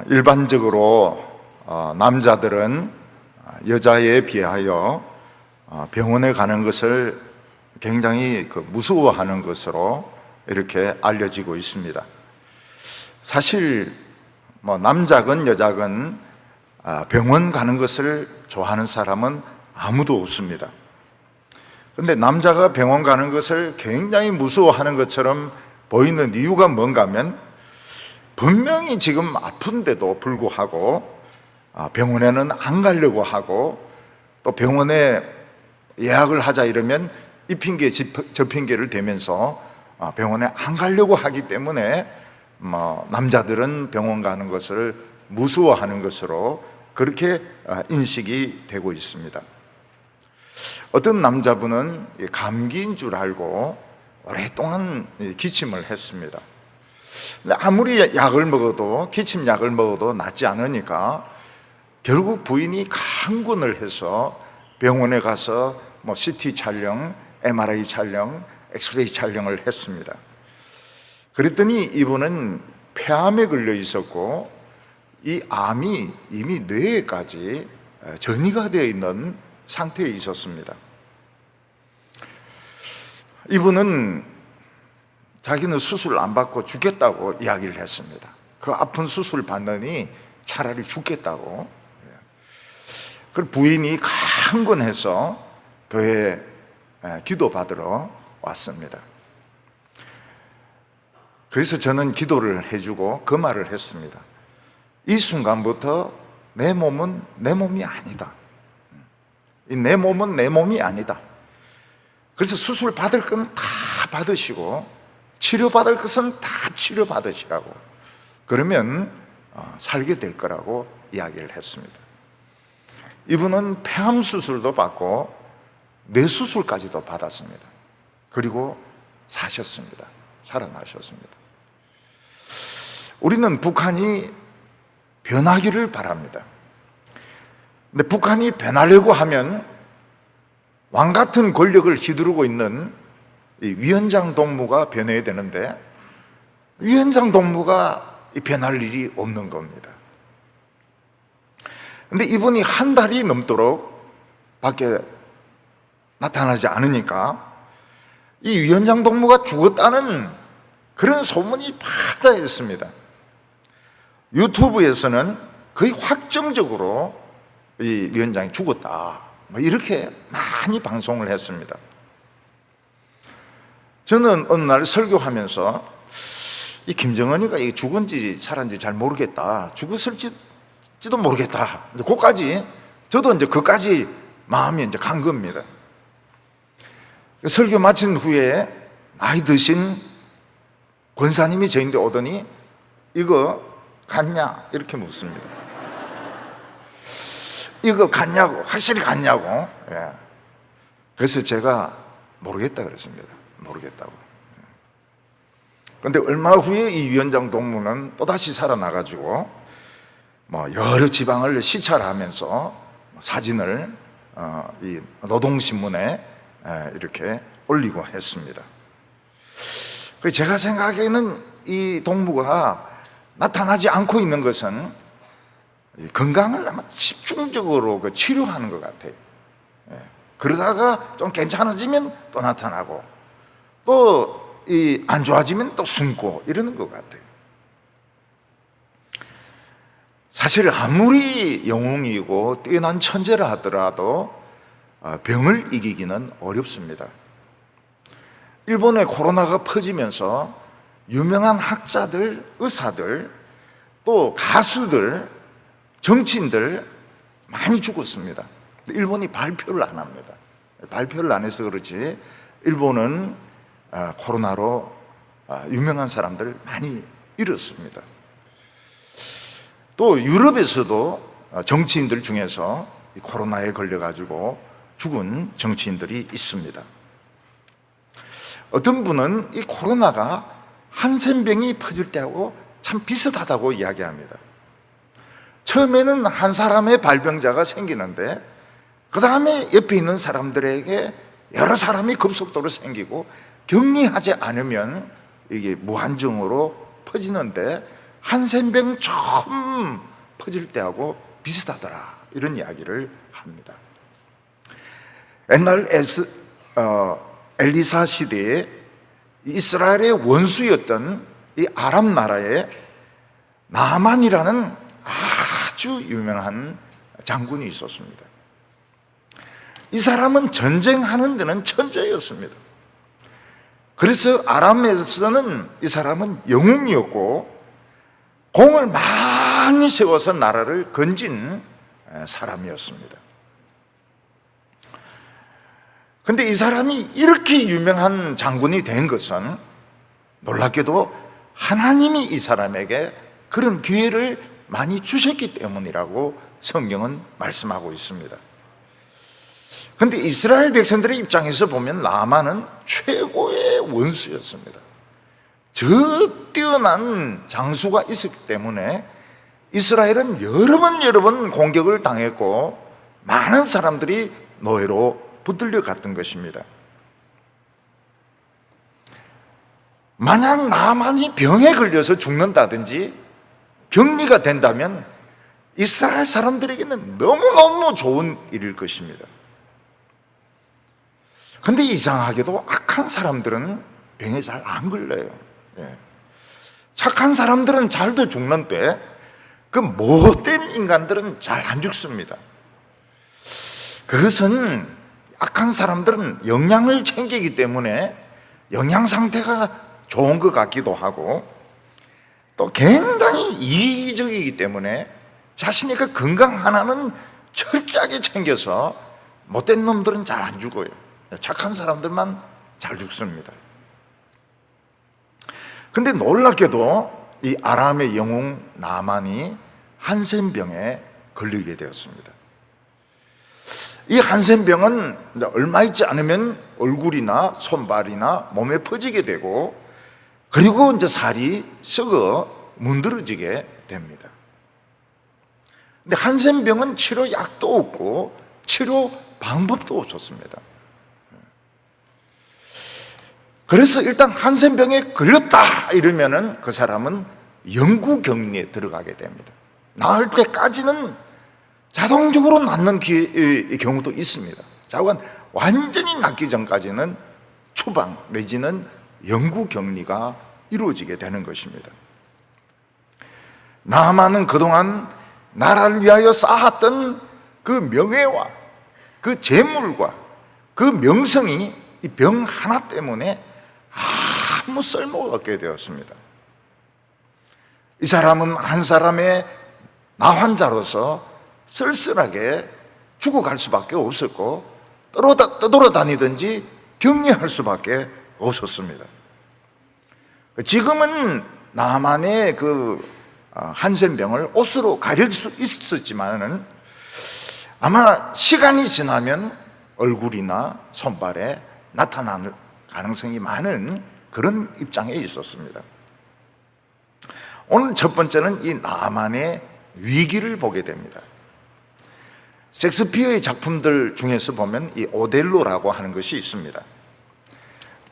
일반적으로 남자들은 여자에 비하여 병원에 가는 것을 굉장히 무서워하는 것으로 이렇게 알려지고 있습니다. 사실 남자건 여자건 병원 가는 것을 좋아하는 사람은 아무도 없습니다. 그런데 남자가 병원 가는 것을 굉장히 무서워하는 것처럼 보이는 이유가 뭔가 하면, 분명히 지금 아픈데도 불구하고 병원에는 안 가려고 하고, 또 병원에 예약을 하자 이러면 이 핑계 저 핑계를 대면서 병원에 안 가려고 하기 때문에 남자들은 병원 가는 것을 무서워하는 것으로 그렇게 인식이 되고 있습니다. 어떤 남자분은 감기인 줄 알고 오랫동안 기침을 했습니다. 근데 아무리 약을 먹어도, 기침 약을 먹어도 낫지 않으니까 결국 부인이 강군을 해서 병원에 가서 CT 촬영, MRI 촬영, 엑스레이 촬영을 했습니다. 그랬더니 이분은 폐암에 걸려 있었고, 이 암이 이미 뇌에까지 전이가 되어 있는 상태에 있었습니다. 이분은 자기는 수술 안 받고 죽겠다고 이야기를 했습니다. 그 아픈 수술 받느니 차라리 죽겠다고. 그 부인이 강권해서 교회에 기도 받으러 왔습니다. 그래서 저는 기도를 해주고 그 말을 했습니다. 이 순간부터 내 몸은 내 몸이 아니다. 내 몸은 내 몸이 아니다. 그래서 수술 받을 건 다 받으시고, 치료받을 것은 다 치료받으시라고. 그러면 살게 될 거라고 이야기를 했습니다. 이분은 폐암 수술도 받고 뇌 수술까지도 받았습니다. 그리고 사셨습니다. 살아나셨습니다. 우리는 북한이 변하기를 바랍니다. 근데 북한이 변하려고 하면 왕 같은 권력을 휘두르고 있는 이 위원장 동무가 변해야 되는데, 위원장 동무가 변할 일이 없는 겁니다. 근데 이분이 한 달이 넘도록 밖에 나타나지 않으니까 이 위원장 동무가 죽었다는 그런 소문이 파다했습니다. 유튜브에서는 거의 확정적으로 이 위원장이 죽었다, 이렇게 많이 방송을 했습니다. 저는 어느 날 설교하면서 이 김정은이가 죽은지 살았는지 잘 모르겠다, 죽었을지도 모르겠다, 그까지 저도 그까지 마음이 간 겁니다. 설교 마친 후에 나이 드신 권사님이 저인데 오더니 이거 갔냐? 이렇게 묻습니다. 이거 갔냐고, 확실히 갔냐고. 그래서 제가 모르겠다 그랬습니다. 모르겠다고. 그런데 얼마 후에 이 위원장 동무는 또다시 살아나가지고 여러 지방을 시찰하면서 사진을 이 노동신문에 이렇게 올리고 했습니다. 제가 생각에는 이 동무가 나타나지 않고 있는 것은 건강을 아마 집중적으로 치료하는 것 같아요. 그러다가 좀 괜찮아지면 또 나타나고, 또 안 좋아지면 또 숨고 이러는 것 같아요. 사실 아무리 영웅이고 뛰어난 천재라 하더라도 병을 이기기는 어렵습니다. 일본에 코로나가 퍼지면서 유명한 학자들, 의사들, 또 가수들, 정치인들 많이 죽었습니다. 일본이 발표를 안 합니다. 발표를 안 해서 그렇지 일본은 코로나로 유명한 사람들 많이 잃었습니다. 또 유럽에서도 정치인들 중에서 코로나에 걸려가지고 죽은 정치인들이 있습니다. 어떤 분은 이 코로나가 한센병이 퍼질 때하고 참 비슷하다고 이야기합니다. 처음에는 한 사람의 발병자가 생기는데 그 다음에 옆에 있는 사람들에게 여러 사람이 급속도로 생기고 격리하지 않으면 이게 무한정으로 퍼지는데 한센병 처음 퍼질 때하고 비슷하더라, 이런 이야기를 합니다. 옛날 엘리사 시대에 이스라엘의 원수였던 이 아람 나라에 나만이라는 아주 유명한 장군이 있었습니다. 이 사람은 전쟁하는 데는 천재였습니다. 그래서 아람에서는 이 사람은 영웅이었고 공을 많이 세워서 나라를 건진 사람이었습니다. 그런데 이 사람이 이렇게 유명한 장군이 된 것은 놀랍게도 하나님이 이 사람에게 그런 기회를 많이 주셨기 때문이라고 성경은 말씀하고 있습니다. 그런데 이스라엘 백성들의 입장에서 보면 나만은 최고의 원수였습니다. 저 뛰어난 장수가 있었기 때문에 이스라엘은 여러 번 공격을 당했고 많은 사람들이 노예로 붙들려 갔던 것입니다. 만약 나만이 병에 걸려서 죽는다든지 격리가 된다면 이스라엘 사람들에게는 너무너무 좋은 일일 것입니다. 그런데 이상하게도 악한 사람들은 병에 잘 안 걸려요. 착한 사람들은 잘도 죽는데 그 못된 인간들은 잘 안 죽습니다. 그것은 악한 사람들은 영양을 챙기기 때문에 영양 상태가 좋은 것 같기도 하고 또 굉장히 이기적이기 때문에 자신의 그 건강 하나는 철저하게 챙겨서 못된 놈들은 잘 안 죽어요. 착한 사람들만 잘 죽습니다. 근데 놀랍게도 이 아람의 영웅 나만이 한센병에 걸리게 되었습니다. 이 한센병은 얼마 있지 않으면 얼굴이나 손발이나 몸에 퍼지게 되고 그리고 이제 살이 썩어 문드러지게 됩니다. 근데 한센병은 치료약도 없고 치료 방법도 없었습니다. 그래서 일단 한센병에 걸렸다 이러면은 그 사람은 영구격리에 들어가게 됩니다. 나을 때까지는 자동적으로 낫는 경우도 있습니다. 자고는 완전히 낫기 전까지는 추방 내지는 영구격리가 이루어지게 되는 것입니다. 나만은 그동안 나라를 위하여 쌓았던 그 명예와 그 재물과 그 명성이 이 병 하나 때문에 아무 쓸모가 없게 되었습니다. 이 사람은 한 사람의 나환자로서 쓸쓸하게 죽어갈 수밖에 없었고 떠돌아다니든지 격리할 수밖에 없었습니다. 지금은 나만의 그 한센병을 옷으로 가릴 수 있었지만은 아마 시간이 지나면 얼굴이나 손발에 나타날 가능성이 많은 그런 입장에 있었습니다. 오늘 첫 번째는 이 나만의 위기를 보게 됩니다. 셰익스피어의 작품들 중에서 보면 이 오델로라고 하는 것이 있습니다.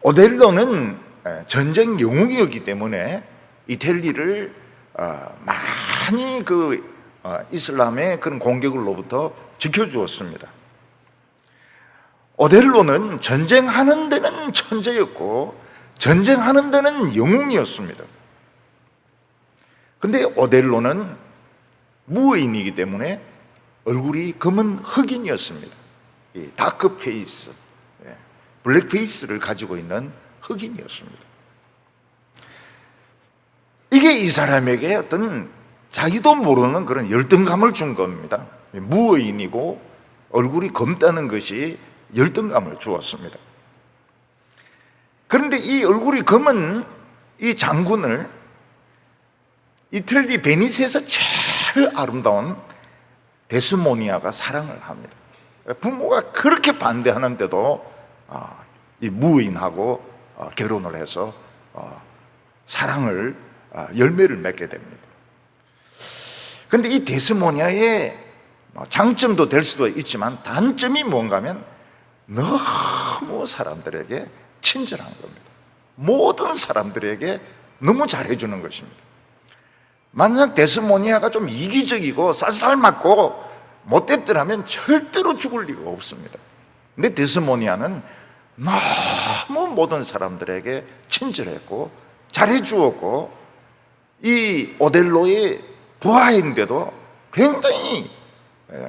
오델로는 전쟁 영웅이었기 때문에 이탈리를 많이 이슬람의 그런 공격으로부터 지켜주었습니다. 오델로는 전쟁하는 데는 천재였고 전쟁하는 데는 영웅이었습니다. 근데 오델로는 무의인이기 때문에 얼굴이 검은 흑인이었습니다. 이 다크 페이스, 블랙 페이스를 가지고 있는 흑인이었습니다. 이게 이 사람에게 어떤 자기도 모르는 그런 열등감을 준 겁니다. 무의인이고 얼굴이 검다는 것이 열등감을 주었습니다. 그런데 이 얼굴이 검은 이 장군을 이탈리 베니스에서 제일 아름다운 데스모니아가 사랑을 합니다. 부모가 그렇게 반대하는데도 이 무인하고 결혼을 해서 사랑을 열매를 맺게 됩니다. 그런데 이 데스모니아의 장점도 될 수도 있지만 단점이 뭔가 하면 너무 사람들에게 친절한 겁니다. 모든 사람들에게 너무 잘해주는 것입니다. 만약 데스모니아가 좀 이기적이고 쌀쌀맞고 못됐더라면 절대로 죽을 리가 없습니다. 근데 데스모니아는 너무 모든 사람들에게 친절했고 잘해주었고, 이 오델로의 부하인데도 굉장히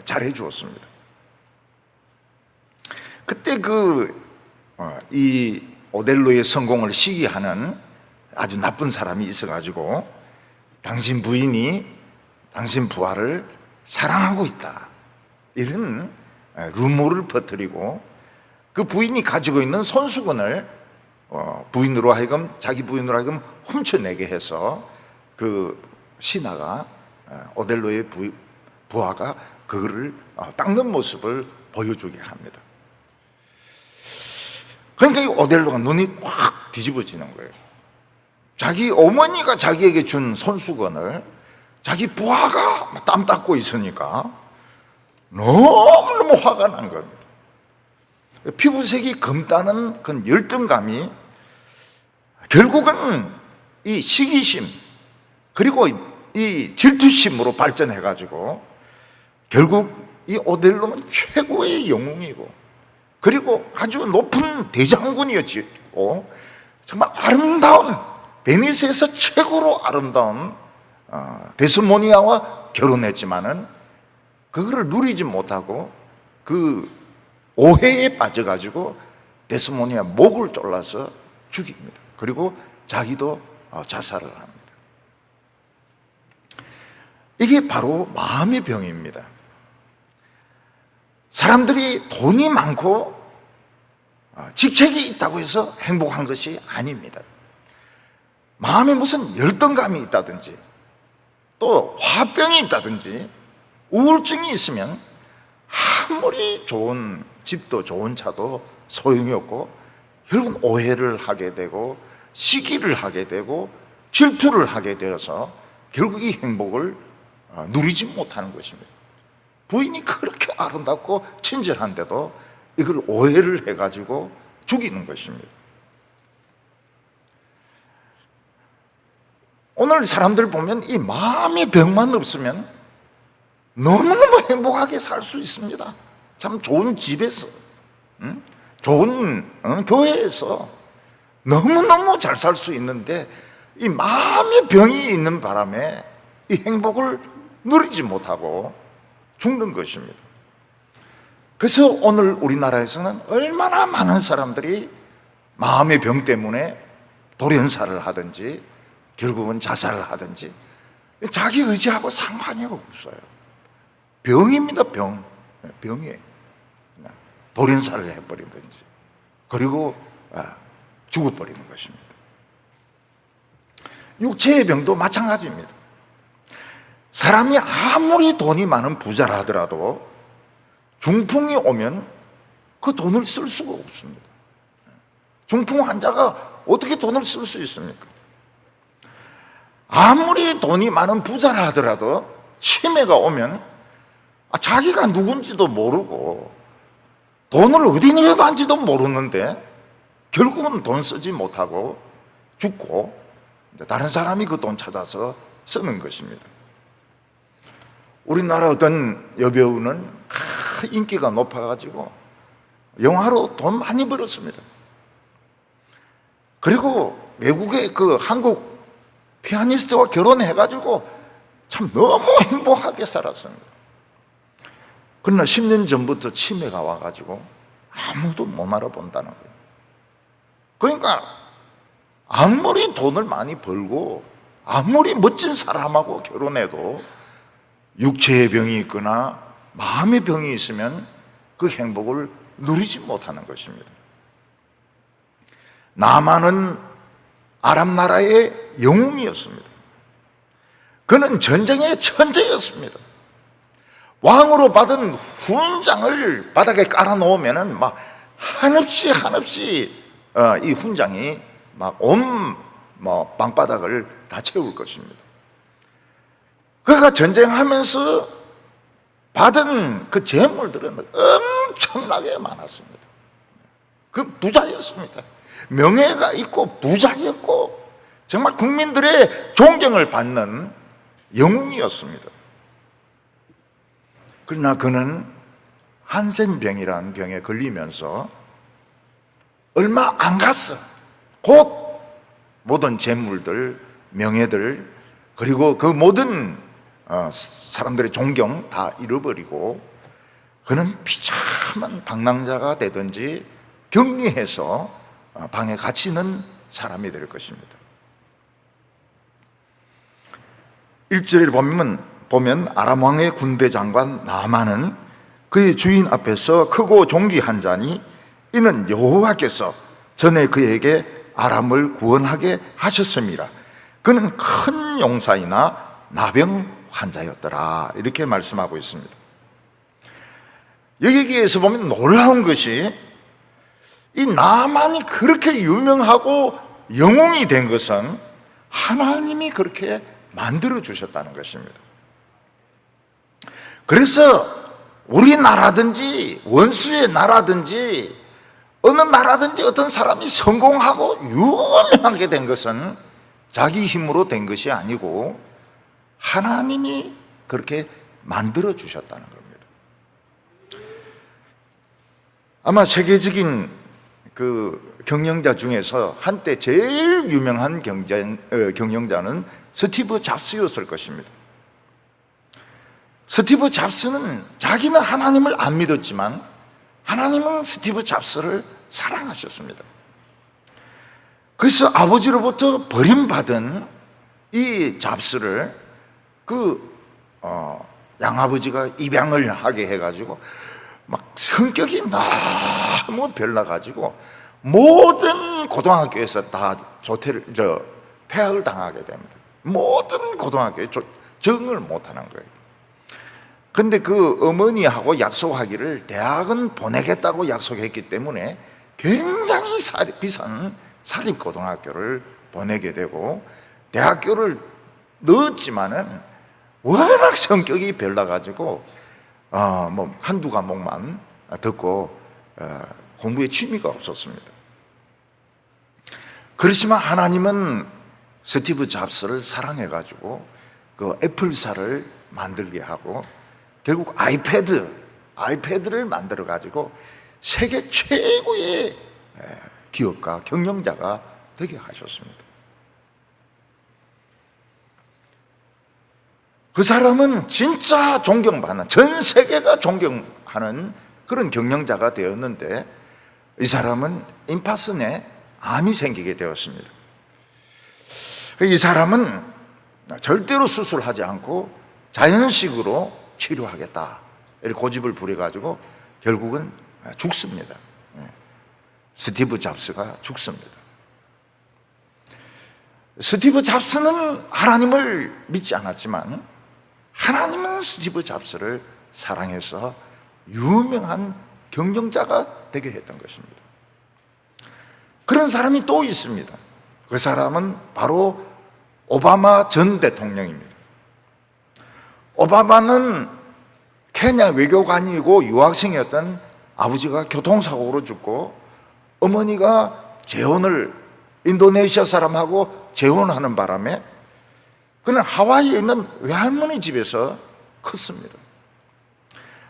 잘해주었습니다. 그때 이 오델로의 성공을 시기하는 아주 나쁜 사람이 있어가지고 당신 부인이 당신 부하를 사랑하고 있다, 이런 루머를 퍼뜨리고 그 부인이 가지고 있는 손수건을 자기 부인으로 하여금 훔쳐내게 해서 그 신하가, 오델로의 부하가 그거를 닦는 모습을 보여주게 합니다. 그러니까 이 오델로가 눈이 확 뒤집어지는 거예요. 자기 어머니가 자기에게 준 손수건을 자기 부하가 땀 닦고 있으니까 너무너무 화가 난 겁니다. 피부색이 검다는 그 열등감이 결국은 이 시기심 그리고 이 질투심으로 발전해가지고 결국 이 오델로는 최고의 영웅이고, 그리고 아주 높은 대장군이었고, 정말 아름다운, 베니스에서 최고로 아름다운 데스모니아와 결혼했지만은 그거를 누리지 못하고 그 오해에 빠져가지고 데스모니아 목을 졸라서 죽입니다. 그리고 자기도 자살을 합니다. 이게 바로 마음의 병입니다. 사람들이 돈이 많고 직책이 있다고 해서 행복한 것이 아닙니다. 마음에 무슨 열등감이 있다든지 또 화병이 있다든지 우울증이 있으면 아무리 좋은 집도 좋은 차도 소용이 없고 결국은 오해를 하게 되고 시기를 하게 되고 질투를 하게 되어서 결국 이 행복을 누리지 못하는 것입니다. 부인이 그렇게 아름답고 친절한데도 이걸 오해를 해가지고 죽이는 것입니다. 오늘 사람들 보면 이 마음의 병만 없으면 너무너무 행복하게 살 수 있습니다. 참 좋은 집에서, 좋은 교회에서 너무너무 잘 살 수 있는데 이 마음의 병이 있는 바람에 이 행복을 누리지 못하고 죽는 것입니다. 그래서 오늘 우리나라에서는 얼마나 많은 사람들이 마음의 병 때문에 돌연사를 하든지 결국은 자살을 하든지 자기 의지하고 상관이 없어요. 병입니다. 병이에요. 돌연사를 해버리든지 그리고 죽어버리는 것입니다. 육체의 병도 마찬가지입니다. 사람이 아무리 돈이 많은 부자라 하더라도 중풍이 오면 그 돈을 쓸 수가 없습니다. 중풍 환자가 어떻게 돈을 쓸 수 있습니까? 아무리 돈이 많은 부자라 하더라도 치매가 오면 자기가 누군지도 모르고 돈을 어디 넣어둔지도 모르는데 결국은 돈 쓰지 못하고 죽고 다른 사람이 그 돈 찾아서 쓰는 것입니다. 우리나라 어떤 여배우는 인기가 높아가지고 영화로 돈 많이 벌었습니다. 그리고 외국의 그 한국 피아니스트와 결혼해가지고 참 너무 행복하게 살았습니다. 그러나 10년 전부터 치매가 와가지고 아무도 못 알아본다는 거예요. 그러니까 아무리 돈을 많이 벌고 아무리 멋진 사람하고 결혼해도 육체의 병이 있거나 마음의 병이 있으면 그 행복을 누리지 못하는 것입니다. 나만은 아랍 나라의 영웅이었습니다. 그는 전쟁의 천재였습니다. 왕으로 받은 훈장을 바닥에 깔아놓으면은 막 한없이 이 훈장이 막 온 방바닥을 다 채울 것입니다. 그가 전쟁하면서 받은 그 재물들은 엄청나게 많았습니다. 그 부자였습니다. 명예가 있고 부자였고 정말 국민들의 존경을 받는 영웅이었습니다. 그러나 그는 한센병이라는 병에 걸리면서 얼마 안 갔어. 곧 모든 재물들, 명예들, 그리고 그 모든 사람들의 존경 다 잃어버리고 그는 비참한 방랑자가 되든지 격리해서 방에 갇히는 사람이 될 것입니다. 1절에 보면 아람 왕의 군대 장관 나아만은 그의 주인 앞에서 크고 존귀한 자니 이는 여호와께서 전에 그에게 아람을 구원하게 하셨습니다. 그는 큰 용사이나 나병 환자였더라. 이렇게 말씀하고 있습니다. 여기에서 보면 놀라운 것이 이 나만이 그렇게 유명하고 영웅이 된 것은 하나님이 그렇게 만들어 주셨다는 것입니다. 그래서 우리나라든지 원수의 나라든지 어느 나라든지 어떤 사람이 성공하고 유명하게 된 것은 자기 힘으로 된 것이 아니고 하나님이 그렇게 만들어 주셨다는 겁니다. 아마 세계적인 그 경영자 중에서 한때 제일 유명한 경영자는 스티브 잡스였을 것입니다. 스티브 잡스는 자기는 하나님을 안 믿었지만 하나님은 스티브 잡스를 사랑하셨습니다. 그래서 아버지로부터 버림받은 이 잡스를 양아버지가 입양을 하게 해가지고 막 성격이 너무 별나가지고 모든 고등학교에서 다 폐학을 당하게 됩니다. 모든 고등학교에 적응을 못하는 거예요. 근데 그 어머니하고 약속하기를 대학은 보내겠다고 약속했기 때문에 굉장히 비싼 사립고등학교를 보내게 되고 대학교를 넣었지만은 워낙 성격이 별나가지고 한두 과목만 듣고 공부에 취미가 없었습니다. 그렇지만 하나님은 스티브 잡스를 사랑해가지고 그 애플사를 만들게 하고 결국 아이패드를 만들어가지고 세계 최고의 기업가, 경영자가 되게 하셨습니다. 그 사람은 진짜 존경받는, 전 세계가 존경하는 그런 경영자가 되었는데 이 사람은 임파선에 암이 생기게 되었습니다. 이 사람은 절대로 수술하지 않고 자연식으로 치료하겠다 이렇게 고집을 부려가지고 결국은 죽습니다. 스티브 잡스가 죽습니다. 스티브 잡스는 하나님을 믿지 않았지만 하나님은 스티브 잡스를 사랑해서 유명한 경영자가 되게 했던 것입니다. 그런 사람이 또 있습니다. 그 사람은 바로 오바마 전 대통령입니다. 오바마는 케냐 외교관이고 유학생이었던 아버지가 교통사고로 죽고 어머니가 인도네시아 사람하고 재혼하는 바람에 그는 하와이에 있는 외할머니 집에서 컸습니다.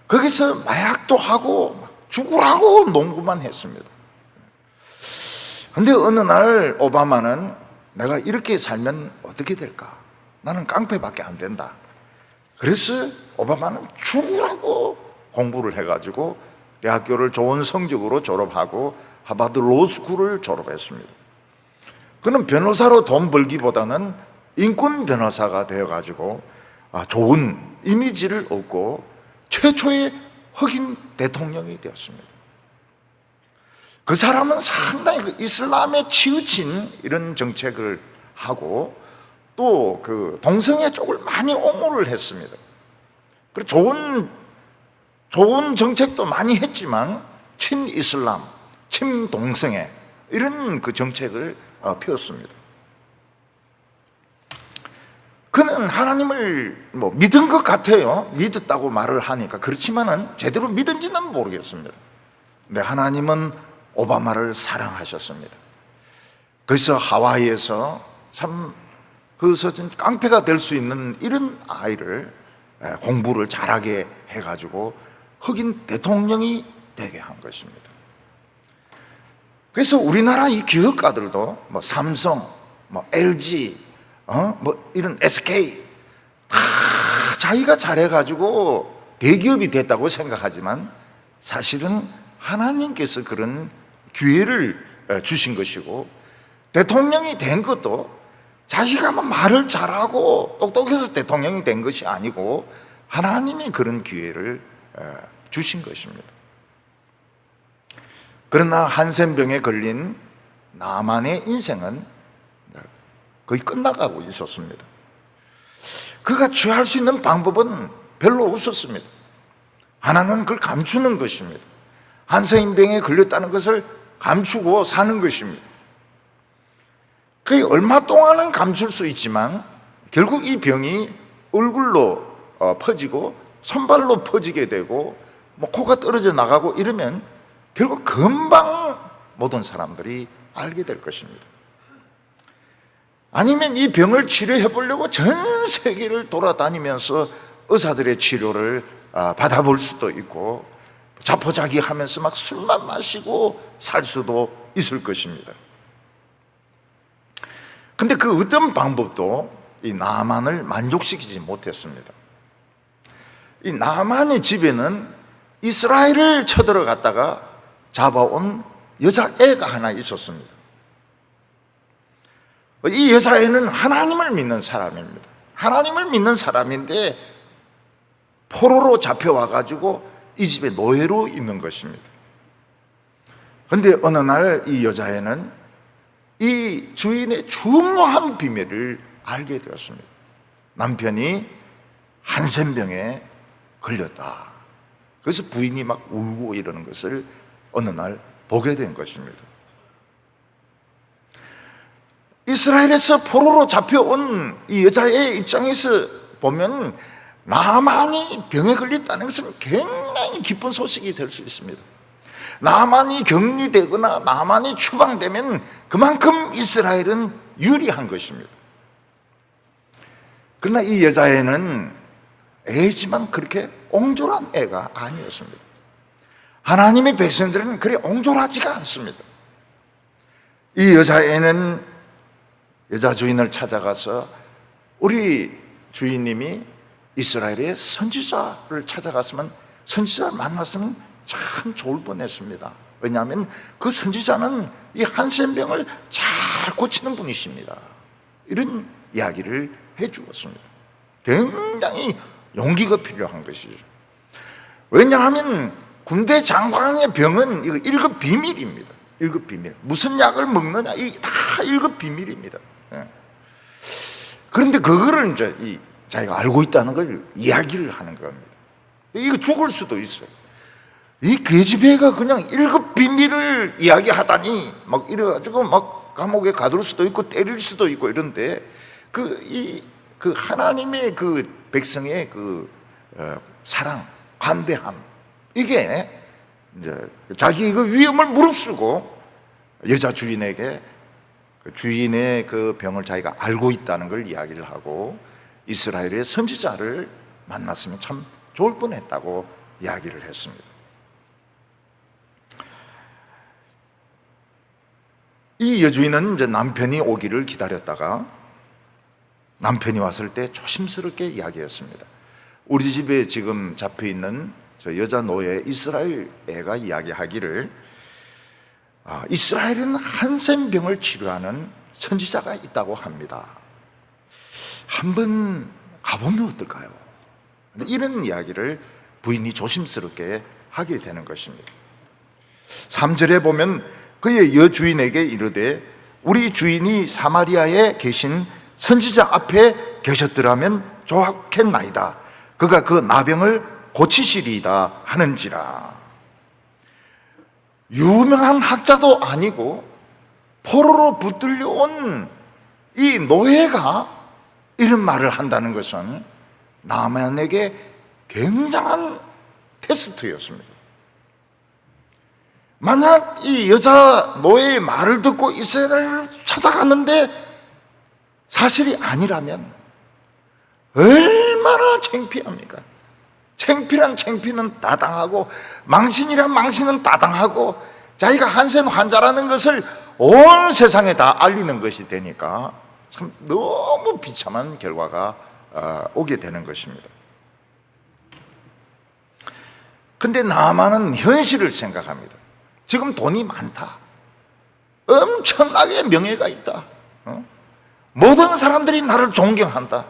거기서 마약도 하고 죽으라고 농구만 했습니다. 그런데 어느 날 오바마는 내가 이렇게 살면 어떻게 될까? 나는 깡패밖에 안 된다. 그래서 오바마는 죽으라고 공부를 해가지고 대학교를 좋은 성적으로 졸업하고 하버드 로스쿨을 졸업했습니다. 그는 변호사로 돈 벌기보다는 인권 변호사가 되어가지고 좋은 이미지를 얻고 최초의 흑인 대통령이 되었습니다. 그 사람은 상당히 그 이슬람에 치우친 이런 정책을 하고 또 그 동성애 쪽을 많이 옹호를 했습니다. 그리고 좋은 정책도 많이 했지만 친이슬람, 친동성애 이런 그 정책을 펴었습니다. 그는 하나님을 믿은 것 같아요. 믿었다고 말을 하니까. 그렇지만은 제대로 믿은지는 모르겠습니다. 근데 하나님은 오바마를 사랑하셨습니다. 그래서 하와이에서 참 그래서 좀 깡패가 될 수 있는 이런 아이를 공부를 잘하게 해가지고 흑인 대통령이 되게 한 것입니다. 그래서 우리나라 이 기업가들도 뭐 삼성, 뭐 LG, 뭐 이런 SK 다 자기가 잘해가지고 대기업이 됐다고 생각하지만 사실은 하나님께서 그런 기회를 주신 것이고, 대통령이 된 것도 자기가 말을 잘하고 똑똑해서 대통령이 된 것이 아니고 하나님이 그런 기회를 주신 것입니다. 그러나 한센병에 걸린 나만의 인생은 거의 끝나가고 있었습니다. 그가 취할 수 있는 방법은 별로 없었습니다. 하나는 그걸 감추는 것입니다. 한센병에 걸렸다는 것을 감추고 사는 것입니다. 그게 얼마 동안은 감출 수 있지만 결국 이 병이 얼굴로 퍼지고 손발로 퍼지게 되고 뭐 코가 떨어져 나가고 이러면 결국 금방 모든 사람들이 알게 될 것입니다. 아니면 이 병을 치료해 보려고 전 세계를 돌아다니면서 의사들의 치료를 받아볼 수도 있고, 자포자기하면서 막 술만 마시고 살 수도 있을 것입니다. 근데 그 어떤 방법도 이 나만을 만족시키지 못했습니다. 이 나만의 집에는 이스라엘을 쳐들어갔다가 잡아온 여자애가 하나 있었습니다. 이 여자애는 하나님을 믿는 사람입니다. 하나님을 믿는 사람인데 포로로 잡혀와가지고 이 집에 노예로 있는 것입니다. 그런데 어느 날 이 여자애는 이 주인의 중요한 비밀을 알게 되었습니다. 남편이 한센병에 걸렸다. 그래서 부인이 막 울고 이러는 것을 어느 날 보게 된 것입니다. 이스라엘에서 포로로 잡혀온 이 여자의 입장에서 보면 나만이 병에 걸렸다는 것은 굉장히 기쁜 소식이 될 수 있습니다. 나만이 격리되거나 나만이 추방되면 그만큼 이스라엘은 유리한 것입니다. 그러나 이 여자애는 애지만 그렇게 옹졸한 애가 아니었습니다. 하나님의 백성들은 그리 옹졸하지가 않습니다. 이 여자애는 여자 주인을 찾아가서 우리 주인님이 이스라엘의 선지자를 찾아갔으면, 선지자를 만났으면 참 좋을 뻔했습니다. 왜냐하면 그 선지자는 이 한센병을 잘 고치는 분이십니다. 이런 이야기를 해 주었습니다. 굉장히 용기가 필요한 것이죠. 왜냐하면 군대 장관의 병은 이거 1급 비밀입니다. 1급 비밀. 무슨 약을 먹느냐, 이게 다 1급 비밀입니다. 그런데 그거를 이제 자기가 알고 있다는 걸 이야기를 하는 겁니다. 이거 죽을 수도 있어요. 이 계집애가 그냥 1급 비밀을 이야기하다니 막 이래가지고 막 감옥에 가둘 수도 있고 때릴 수도 있고 이런데 그 하나님의 그 백성의 그 사랑, 관대함, 이게 이제 자기 그 위험을 무릅쓰고 여자 주인에게 그 주인의 그 병을 자기가 알고 있다는 걸 이야기를 하고 이스라엘의 선지자를 만났으면 참 좋을 뻔했다고 이야기를 했습니다. 이 여주인은 이제 남편이 오기를 기다렸다가 남편이 왔을 때 조심스럽게 이야기했습니다. 우리 집에 지금 잡혀 있는 저 여자 노예 이스라엘 애가 이야기하기를 이스라엘은 한센병을 치료하는 선지자가 있다고 합니다. 한번 가보면 어떨까요? 이런 이야기를 부인이 조심스럽게 하게 되는 것입니다. 3절에 보면 그의 여주인에게 이르되 우리 주인이 사마리아에 계신 선지자 앞에 계셨더라면 좋겠나이다. 그가 그 나병을 고치시리이다 하는지라. 유명한 학자도 아니고 포로로 붙들려온 이 노예가 이런 말을 한다는 것은 나만에게 굉장한 테스트였습니다. 만약 이 여자 노예의 말을 듣고 이스라엘을 찾아갔는데 사실이 아니라면 얼마나 창피합니까? 창피란 창피는 다 당하고 망신이란 망신은 다 당하고 자기가 한센 환자라는 것을 온 세상에 다 알리는 것이 되니까 참 너무 비참한 결과가 오게 되는 것입니다. 근데 나만은 현실을 생각합니다. 지금 돈이 많다. 엄청나게 명예가 있다. 모든 사람들이 나를 존경한다.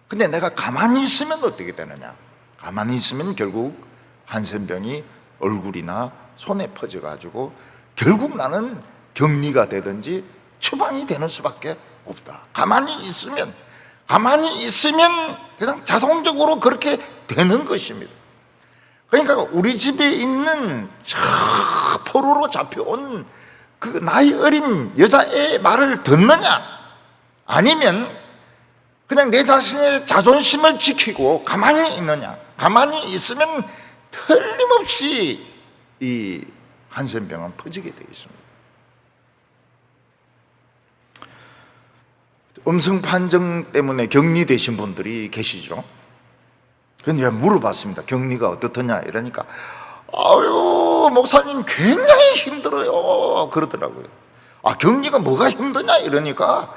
근데 내가 가만히 있으면 어떻게 되느냐? 가만히 있으면 결국 한센병이 얼굴이나 손에 퍼져가지고 결국 나는 격리가 되든지 추방이 되는 수밖에 없다. 가만히 있으면 그냥 자동적으로 그렇게 되는 것입니다. 그러니까 우리 집에 있는 저 포로로 잡혀온 그 나이 어린 여자의 말을 듣느냐, 아니면 그냥 내 자신의 자존심을 지키고 가만히 있느냐. 가만히 있으면 틀림없이 이 한센병은 퍼지게 되어 있습니다. 음성 판정 때문에 격리되신 분들이 계시죠. 그래서 물어봤습니다. 격리가 어떻더냐 이러니까 아유 목사님 굉장히 힘들어요 그러더라고요. 격리가 뭐가 힘드냐 이러니까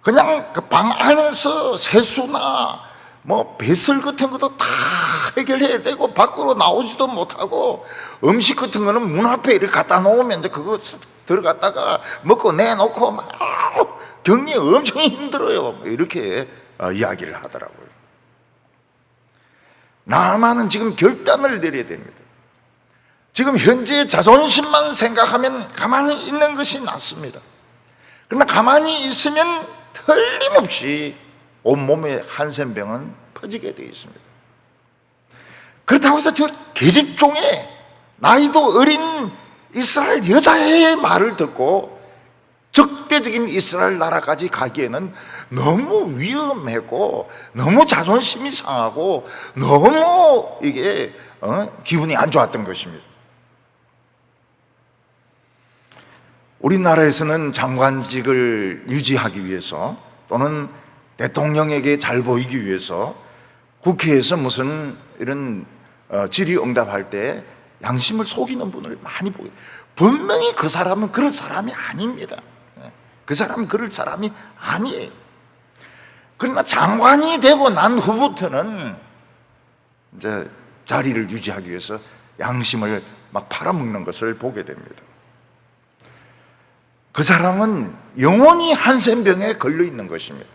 그냥 그 방 안에서 세수나 뭐 배설 같은 것도 다 해결해야 되고 밖으로 나오지도 못하고 음식 같은 거는 문 앞에 이렇게 갖다 놓으면 이제 그거 들어갔다가 먹고 내놓고 막 격리 엄청 힘들어요 이렇게 이야기를 하더라고요. 나만은 지금 결단을 내려야 됩니다. 지금 현재의 자존심만 생각하면 가만히 있는 것이 낫습니다. 그러나 가만히 있으면 틀림없이 온몸에 한센병은 퍼지게 되어 있습니다. 그렇다고 해서 저 계집종의 나이도 어린 이스라엘 여자의 말을 듣고 적대적인 이스라엘 나라까지 가기에는 너무 위험하고 너무 자존심이 상하고 너무 이게 기분이 안 좋았던 것입니다. 우리나라에서는 장관직을 유지하기 위해서 또는 대통령에게 잘 보이기 위해서 국회에서 무슨 이런 질의응답할 때 양심을 속이는 분을 많이 보게. 분명히 그 사람은 그럴 사람이 아닙니다. 그 사람은 그럴 사람이 아니에요. 그러나 장관이 되고 난 후부터는 이제 자리를 유지하기 위해서 양심을 막 팔아먹는 것을 보게 됩니다. 그 사람은 영원히 한센병에 걸려 있는 것입니다.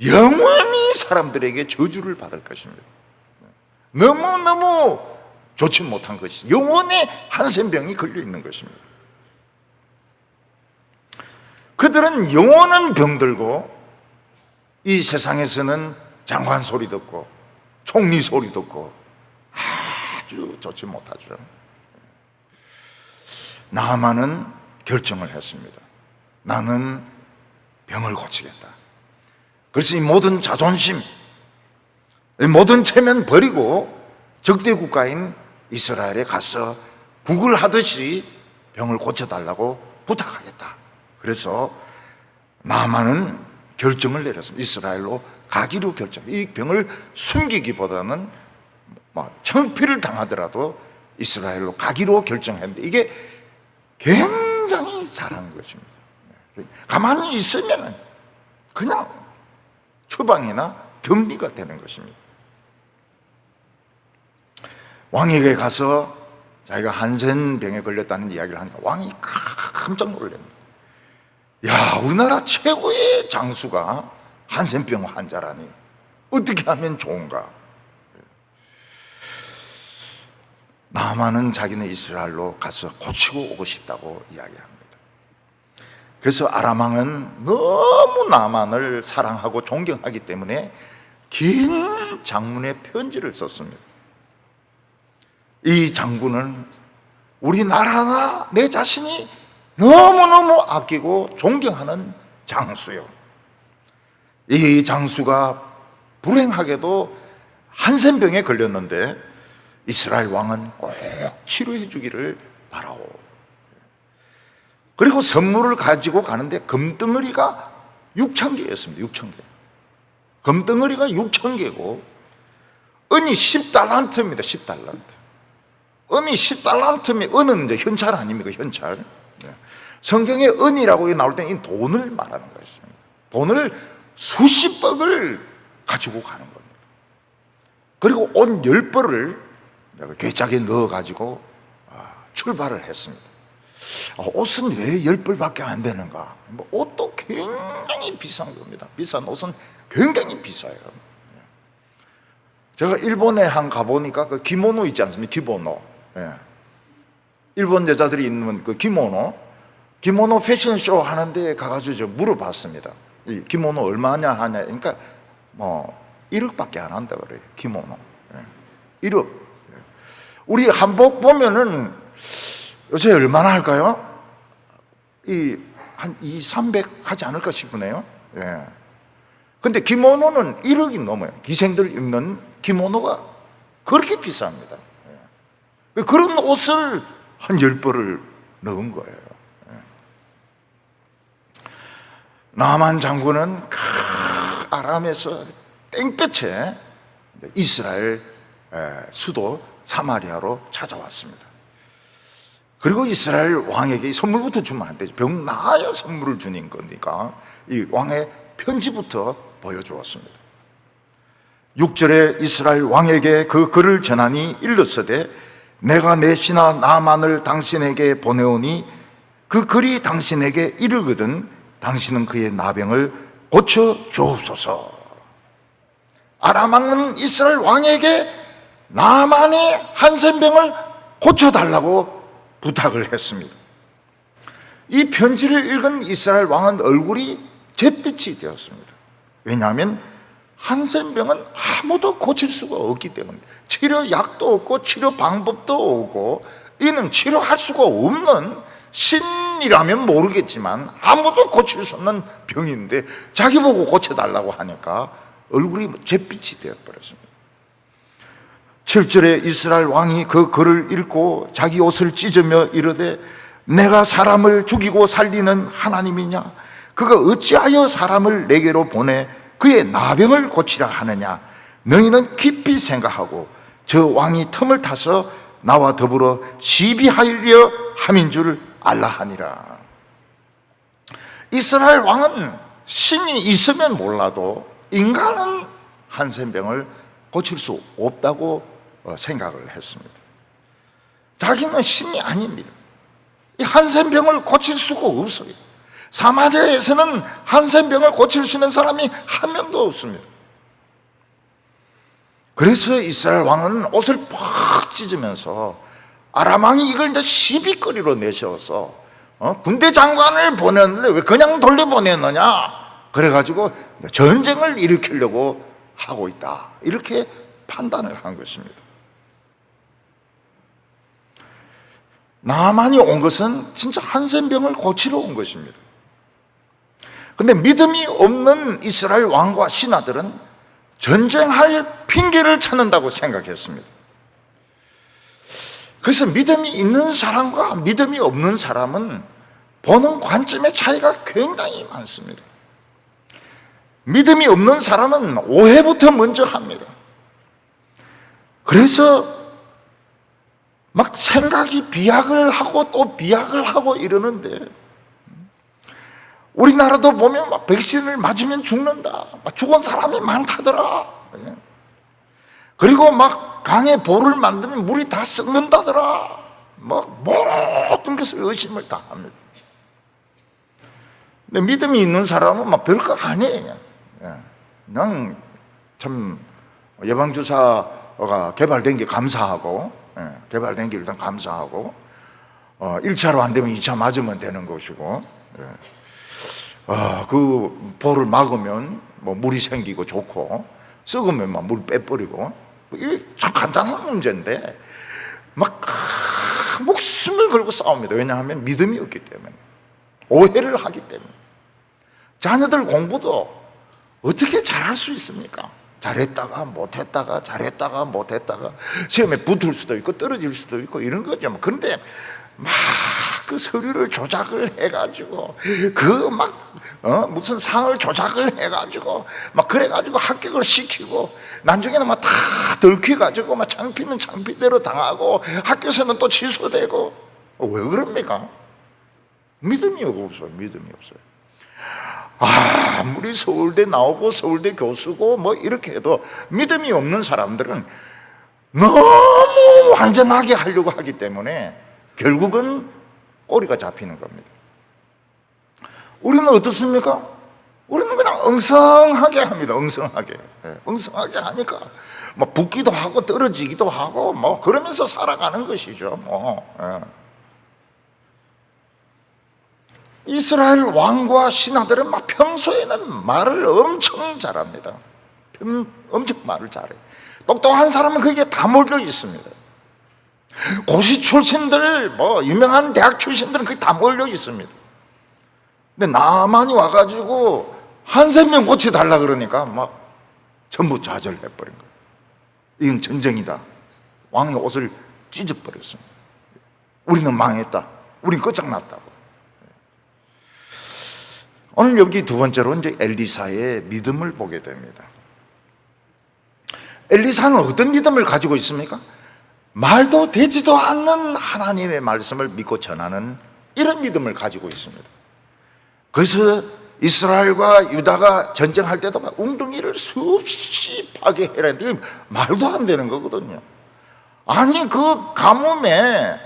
영원히 사람들에게 저주를 받을 것입니다. 너무너무 좋지 못한 것이 영원히 한센병이 걸려 있는 것입니다. 그들은 영원한 병들고 이 세상에서는 장관 소리 듣고 총리 소리 듣고 아주 좋지 못하죠. 나아만은 결정을 했습니다. 나는 병을 고치겠다. 그래서 이 모든 자존심, 이 모든 체면 버리고 적대 국가인 이스라엘에 가서 구걸하듯이 병을 고쳐달라고 부탁하겠다. 그래서 나아만은 결정을 내렸습니다. 이스라엘로 가기로 결정. 이 병을 숨기기보다는 창피를 당하더라도 이스라엘로 가기로 결정했는데 이게 굉장히 잘한 것입니다. 가만히 있으면 그냥 추방이나 격리가 되는 것입니다. 왕에게 가서 자기가 한센병에 걸렸다는 이야기를 하니까 왕이 깜짝 놀랍니다. 야, 우리나라 최고의 장수가 한센병 환자라니 어떻게 하면 좋은가? 나아만은 자기는 이스라엘로 가서 고치고 오고 싶다고 이야기합니다. 그래서 아람 왕은 너무 나아만을 사랑하고 존경하기 때문에 긴 장문의 편지를 썼습니다. 이 장군은 우리나라나 내 자신이 너무너무 아끼고 존경하는 장수요. 이 장수가 불행하게도 한센병에 걸렸는데 이스라엘 왕은 꼭 치료해 주기를 바라오. 그리고 선물을 가지고 가는데 금덩어리가 6,000개였습니다. 6,000개. 금덩어리가 6,000개고 은이 10달란트입니다. 10달란트. 은이 10달란트면 은은 이제 현찰 아닙니까? 현찰. 성경에 은이라고 나올 때는 이 돈을 말하는 것입니다. 돈을 수십억을 가지고 가는 겁니다. 그리고 옷 10벌을 괴짝에 넣어가지고 출발을 했습니다. 옷은 왜 10벌밖에 안 되는가? 옷도 굉장히 비싼 겁니다. 비싼 옷은 굉장히 비싸요. 제가 일본에 한 가보니까 그 기모노 있지 않습니까? 기모노. 일본 여자들이 입는 그 기모노 패션쇼 하는데 가가지고 저 물어봤습니다. 이 기모노 얼마냐 하냐. 그러니까 뭐 1억밖에 안 한다 그래요. 기모노. 1억. 우리 한복 보면은 요새 얼마나 할까요? 한 300 하지 않을까 싶으네요. 근데 기모노는 1억이 넘어요. 기생들 입는 기모노가 그렇게 비쌉니다. 그런 옷을 한 10벌을 넣은 거예요. 나만 장군은 아람에서 땡볕에 이스라엘 수도 사마리아로 찾아왔습니다. 그리고 이스라엘 왕에게 선물부터 주면 안 되죠. 병 나아야 선물을 주는 거니까 이 왕의 편지부터 보여주었습니다. 6절에 이스라엘 왕에게 그 글을 전하니 일렀으되 내가 내 신하 나만을 당신에게 보내오니 그 글이 당신에게 이르거든 당신은 그의 나병을 고쳐 주옵소서. 아람 왕은 이스라엘 왕에게 나만의 한센병을 고쳐달라고 부탁을 했습니다. 이 편지를 읽은 이스라엘 왕은 얼굴이 잿빛이 되었습니다. 왜냐하면 한센병은 아무도 고칠 수가 없기 때문에 치료약도 없고 치료 방법도 없고 이는 치료할 수가 없는 신이라면 모르겠지만 아무도 고칠 수 없는 병인데 자기 보고 고쳐달라고 하니까 얼굴이 잿빛이 되어버렸습니다. 7절에 이스라엘 왕이 그 글을 읽고 자기 옷을 찢으며 이르되 내가 사람을 죽이고 살리는 하나님이냐? 그가 어찌하여 사람을 내게로 보내 그의 나병을 고치라 하느냐? 너희는 깊이 생각하고 저 왕이 틈을 타서 나와 더불어 시비하려 함인 줄 알라 하니라. 이스라엘 왕은 신이 있으면 몰라도 인간은 한센병을 고칠 수 없다고 생각을 했습니다. 자기는 신이 아닙니다. 이 한센병을 고칠 수가 없어요. 사마리아에서는 한센병을 고칠 수 있는 사람이 한 명도 없습니다. 그래서 이스라엘 왕은 옷을 팍 찢으면서 아람 왕이 이걸 이제 시비거리로 내세워서 군대 장관을 보냈는데 왜 그냥 돌려보냈느냐? 그래가지고 전쟁을 일으키려고 하고 있다. 이렇게 판단을 한 것입니다. 나만이 온 것은 진짜 한센병을 고치러 온 것입니다. 근데 믿음이 없는 이스라엘 왕과 신하들은 전쟁할 핑계를 찾는다고 생각했습니다. 그래서 믿음이 있는 사람과 믿음이 없는 사람은 보는 관점의 차이가 굉장히 많습니다. 믿음이 없는 사람은 오해부터 먼저 합니다. 그래서 막 생각이 비약을 하고 또 비약을 하고 이러는데 우리나라도 보면 막 백신을 맞으면 죽는다. 막 죽은 사람이 많다더라. 그리고 막 강에 볼을 만들면 물이 다 썩는다더라. 막 모든 것을 의심을 다 합니다. 근데 믿음이 있는 사람은 막 별거 아니에요. 그냥 참 예방주사가 개발된 게 감사하고 개발된 게 일단 감사하고 1차로 안 되면 2차 맞으면 되는 것이고 그 볼을 막으면 뭐 물이 생기고 좋고 썩으면 막 물 빼버리고 이게 참 간단한 문제인데 막 목숨을 걸고 싸웁니다. 왜냐하면 믿음이 없기 때문에 오해를 하기 때문에 자녀들 공부도 어떻게 잘할 수 있습니까? 잘했다가 못했다가 잘했다가 못했다가 시험에 붙을 수도 있고 떨어질 수도 있고 이런 거죠. 그런데 막 그 서류를 조작을 해가지고 무슨 상을 조작을 해가지고 막 그래가지고 합격을 시키고 나중에는 막 다 들켜가지고 막 창피는 창피대로 당하고 학교에서는 또 취소되고 왜 그럽니까? 믿음이 없어요. 믿음이 없어요. 아무리 서울대 나오고 서울대 교수고 뭐 이렇게 해도 믿음이 없는 사람들은 너무 완전하게 하려고 하기 때문에 결국은 꼬리가 잡히는 겁니다. 우리는 어떻습니까? 우리는 그냥 엉성하게 합니다. 엉성하게. 엉성하게 하니까 뭐 붙기도 하고 떨어지기도 하고 뭐 그러면서 살아가는 것이죠. 이스라엘 왕과 신하들은 막 평소에는 말을 엄청 잘합니다. 엄청 말을 잘해요. 똑똑한 사람은 거기에 다 몰려 있습니다. 고시 출신들, 유명한 대학 출신들은 거기 다 몰려 있습니다. 근데 나만이 와가지고 한센명 고쳐달라 그러니까 막 전부 좌절해버린 거예요. 이건 전쟁이다. 왕의 옷을 찢어버렸습니다. 우리는 망했다. 우린 끝장났다고. 오늘 여기 두 번째로 이제 엘리사의 믿음을 보게 됩니다. 엘리사는 어떤 믿음을 가지고 있습니까? 말도 되지도 않는 하나님의 말씀을 믿고 전하는 이런 믿음을 가지고 있습니다. 그래서 이스라엘과 유다가 전쟁할 때도 막 웅덩이를 수없이 파괴해라는데 말도 안 되는 거거든요. 아니 그 가뭄에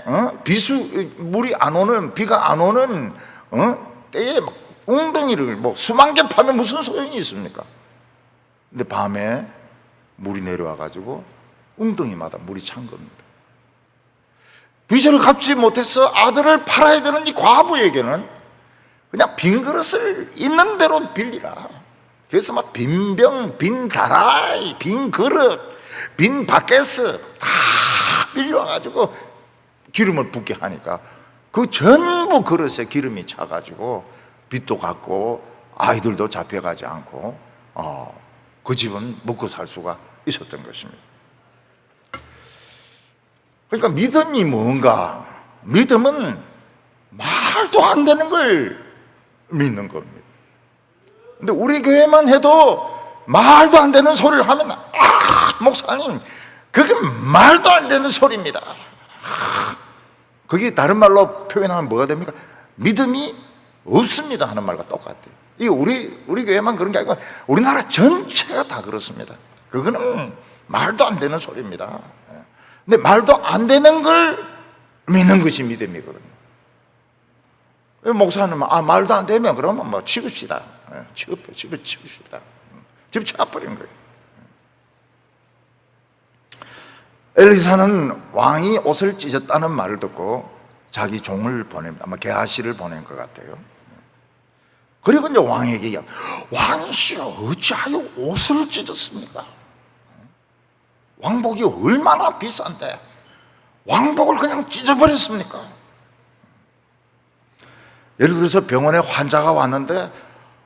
물이 안 오는, 비가 안 오는 때에 막 웅덩이를 수만 개 파면 무슨 소용이 있습니까? 근데 밤에 물이 내려와가지고 웅덩이마다 물이 찬 겁니다. 빚을 갚지 못해서 아들을 팔아야 되는 이 과부에게는 그냥 빈 그릇을 있는 대로 빌리라. 그래서 막 빈병, 빈 다라이, 빈 그릇, 빈 바켓스 다 빌려와가지고 기름을 붓게 하니까 그 전부 그릇에 기름이 차가지고 빚도 갚고 아이들도 잡혀가지 않고 그 집은 먹고 살 수가 있었던 것입니다. 그러니까 믿음이 뭔가? 믿음은 말도 안 되는 걸 믿는 겁니다. 근데 우리 교회만 해도 말도 안 되는 소리를 하면 목사님 그게 말도 안 되는 소리입니다. 그게 다른 말로 표현하면 뭐가 됩니까? 믿음이 없습니다 하는 말과 똑같아요. 이게 우리 교회만 그런 게 아니고 우리나라 전체가 다 그렇습니다. 그거는 말도 안 되는 소리입니다. 근데 말도 안 되는 걸 믿는 것이 믿음이거든요. 목사님은 말도 안 되면 그러면 치웁시다. 집을 치웁시다. 집 쳐버리는 거예요. 엘리사는 왕이 옷을 찢었다는 말을 듣고 자기 종을 보냅니다. 아마 게하시를 보낸 것 같아요. 그리고 이제 왕에게 왕이시여 어찌하여 옷을 찢었습니까? 왕복이 얼마나 비싼데 왕복을 그냥 찢어버렸습니까? 예를 들어서 병원에 환자가 왔는데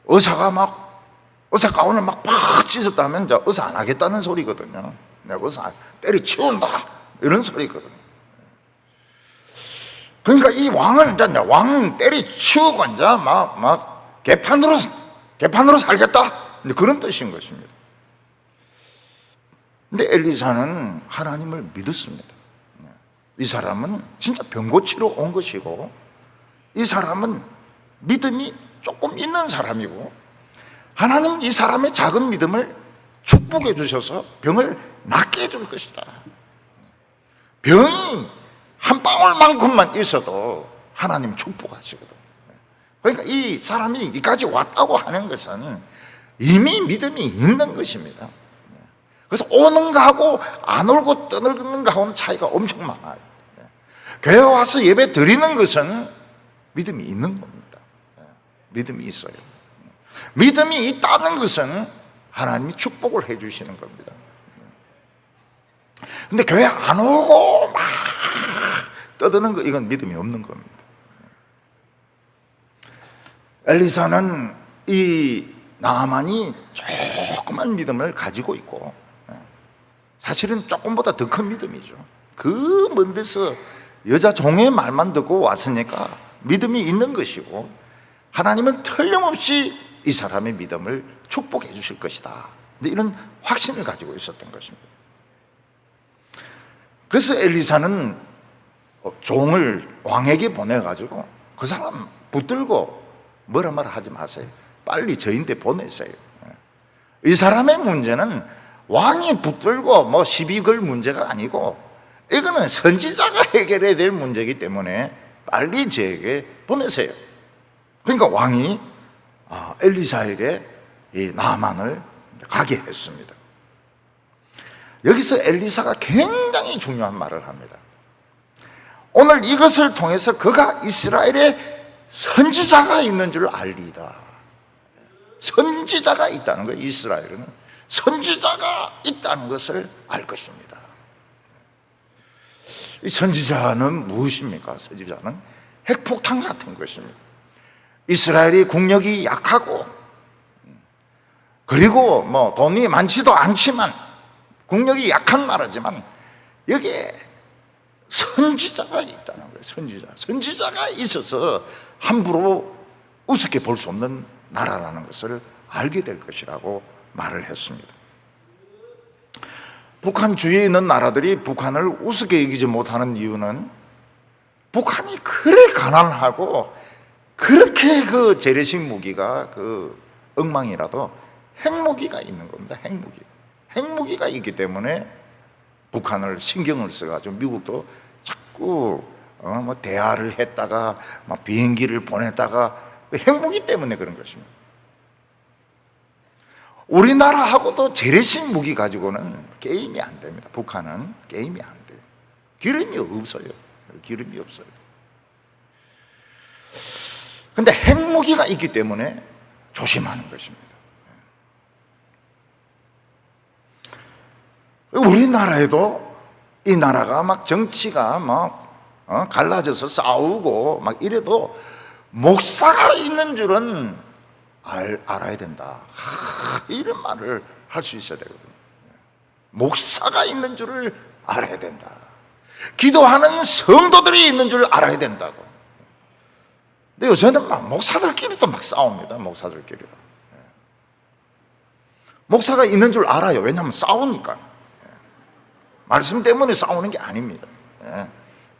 의사 가운을 막 찢었다면 이제 의사 안 하겠다는 소리거든요. 내가 의사 때려치운다 이런 소리거든요. 그러니까 이 왕은 이제 왕 때려치우고 이제 막 개판으로 살겠다 그런 뜻인 것입니다. 근데 엘리사는 하나님을 믿었습니다. 이 사람은 진짜 병 고치러 온 것이고 이 사람은 믿음이 조금 있는 사람이고 하나님은 이 사람의 작은 믿음을 축복해 주셔서 병을 낫게 해줄 것이다. 병이 한 방울만큼만 있어도 하나님 축복하시거든. 그러니까 이 사람이 여기까지 왔다고 하는 것은 이미 믿음이 있는 것입니다. 그래서 오는 거하고 안 오고 떠들는 거하고는 차이가 엄청 많아요. 교회 와서 예배 드리는 것은 믿음이 있는 겁니다. 믿음이 있어요. 믿음이 있다는 것은 하나님이 축복을 해 주시는 겁니다. 근데 교회 안 오고 막 떠드는 거 이건 믿음이 없는 겁니다. 엘리사는 이 나아만이 조그만 믿음을 가지고 있고 사실은 조금보다 더 큰 믿음이죠. 그 먼 데서 여자 종의 말만 듣고 왔으니까 믿음이 있는 것이고 하나님은 틀림없이 이 사람의 믿음을 축복해 주실 것이다. 이런 확신을 가지고 있었던 것입니다. 그래서 엘리사는 종을 왕에게 보내가지고 그 사람 붙들고 뭐라 하지 마세요. 빨리 저인데 보내세요. 이 사람의 문제는 왕이 붙들고 뭐 시비 걸 문제가 아니고 이거는 선지자가 해결해야 될 문제이기 때문에 빨리 저에게 보내세요. 그러니까 왕이 엘리사에게 이 나아만을 가게 했습니다. 여기서 엘리사가 굉장히 중요한 말을 합니다. 오늘 이것을 통해서 그가 이스라엘에 선지자가 있는 줄 알리다. 선지자가 있다는 거예요. 이스라엘은 선지자가 있다는 것을 알 것입니다. 이 선지자는 무엇입니까? 선지자는 핵폭탄 같은 것입니다. 이스라엘이 국력이 약하고 그리고 뭐 돈이 많지도 않지만 국력이 약한 나라지만 여기에 선지자가 있다는 거예요. 선지자가 있어서 함부로 우습게 볼 수 없는 나라라는 것을 알게 될 것이라고 말을 했습니다. 북한 주위에 있는 나라들이 북한을 우습게 여기지 못하는 이유는 북한이 그래 가난하고 그렇게 그 재래식 무기가 그 엉망이라도 핵무기가 있는 겁니다. 핵무기가 있기 때문에 북한을 신경을 써가지고 미국도 자꾸 뭐 대화를 했다가 막 비행기를 보냈다가 핵무기 때문에 그런 것입니다. 우리나라하고도 재래식 무기 가지고는 게임이 안 됩니다. 북한은 게임이 안 돼요. 기름이 없어요. 기름이 없어요. 근데 핵무기가 있기 때문에 조심하는 것입니다. 우리나라에도 이 나라가 막 정치가 막 갈라져서 싸우고 막 이래도 목사가 있는 줄은 알아야 된다. 이런 말을 할 수 있어야 되거든요. 목사가 있는 줄을 알아야 된다. 기도하는 성도들이 있는 줄 알아야 된다고. 근데 요새는 막 목사들끼리도 막 싸웁니다. 목사들끼리도. 목사가 있는 줄 알아요. 왜냐하면 싸우니까. 말씀 때문에 싸우는 게 아닙니다.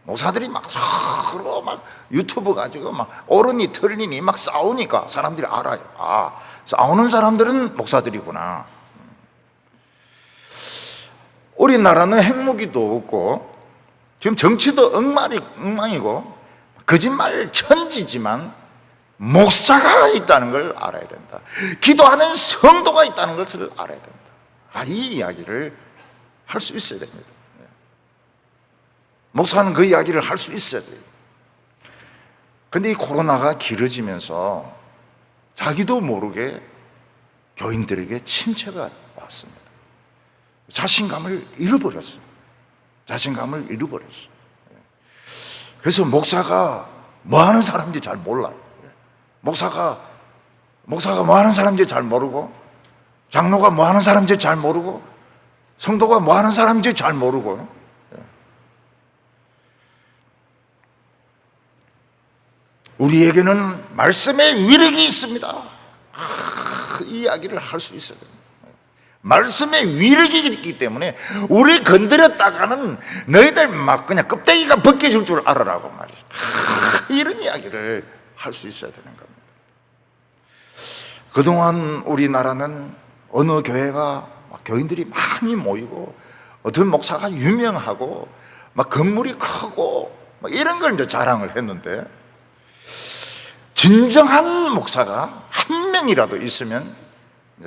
목사들이 막 서로 막 유튜브 가지고 막 옳으니 틀리니 막 싸우니까 사람들이 알아요. 싸우는 사람들은 목사들이구나. 우리나라는 핵무기도 없고 지금 정치도 엉망이고 거짓말 천지지만 목사가 있다는 걸 알아야 된다. 기도하는 성도가 있다는 것을 알아야 된다. 이 이야기를 할 수 있어야 됩니다. 목사는 그 이야기를 할 수 있어야 돼요. 근데 이 코로나가 길어지면서 자기도 모르게 교인들에게 침체가 왔습니다. 자신감을 잃어버렸어요. 그래서 목사가 뭐 하는 사람인지 잘 몰라요. 목사가 뭐 하는 사람인지 잘 모르고, 장로가 뭐 하는 사람인지 잘 모르고, 성도가 뭐 하는 사람인지 잘 모르고. 우리에게는 말씀의 위력이 있습니다. 이 이야기를 할 수 있어야 됩니다. 말씀의 위력이 있기 때문에 우리 건드렸다가는 너희들 막 그냥 껍데기가 벗겨질 줄 알아라고 말이죠. 이런 이야기를 할 수 있어야 되는 겁니다. 그동안 우리나라는 어느 교회가 막 교인들이 많이 모이고 어떤 목사가 유명하고 막 건물이 크고 막 이런 걸 이제 자랑을 했는데, 진정한 목사가 한 명이라도 있으면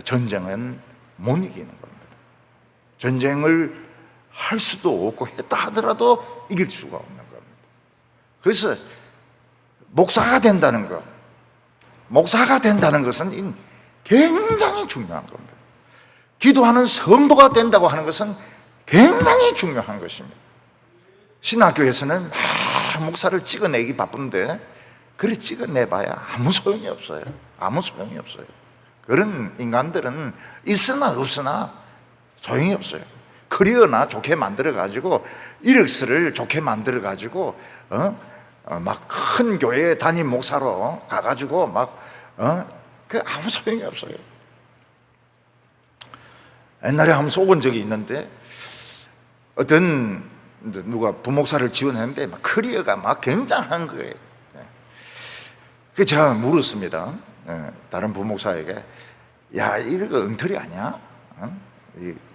전쟁은 못 이기는 겁니다. 전쟁을 할 수도 없고 했다 하더라도 이길 수가 없는 겁니다. 그래서 목사가 된다는 것은 굉장히 중요한 겁니다. 기도하는 성도가 된다고 하는 것은 굉장히 중요한 것입니다. 신학교에서는 목사를 찍어내기 바쁜데 그래 찍어내봐야 아무 소용이 없어요. 그런 인간들은 있으나 없으나 소용이 없어요. 커리어나 좋게 만들어가지고 이력서를 좋게 만들어가지고 막 큰 교회 담임 목사로 가가지고 그 아무 소용이 없어요. 옛날에 한번 속은 적이 있는데 어떤 누가 부목사를 지원했는데 막 커리어가 막 굉장한 거예요. 그 제가 물었습니다. 다른 부목사에게, 야, 이런 거 엉터리 아니야?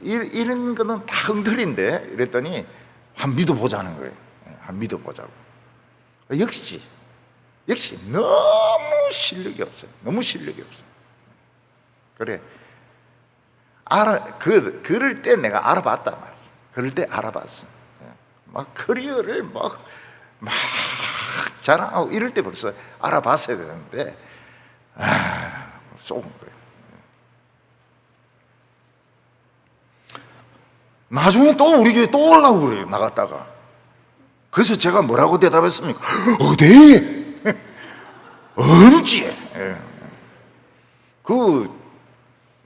이런 거는 다 엉터리인데? 이랬더니 한번 믿어보자는 거예요. 한번 믿어보자고. 역시 너무 실력이 없어요. 너무 실력이 없어요. 그래, 그럴 때 내가 알아봤다 말이야. 그럴 때 알아봤어. 막 커리어를 막 자랑하고 이럴 때 벌써 알아봤어야 되는데 쏘은 거예요. 나중에 또 우리 교회 또 오려고 그래요. 나갔다가. 그래서 제가 뭐라고 대답했습니까? 어디? 언제?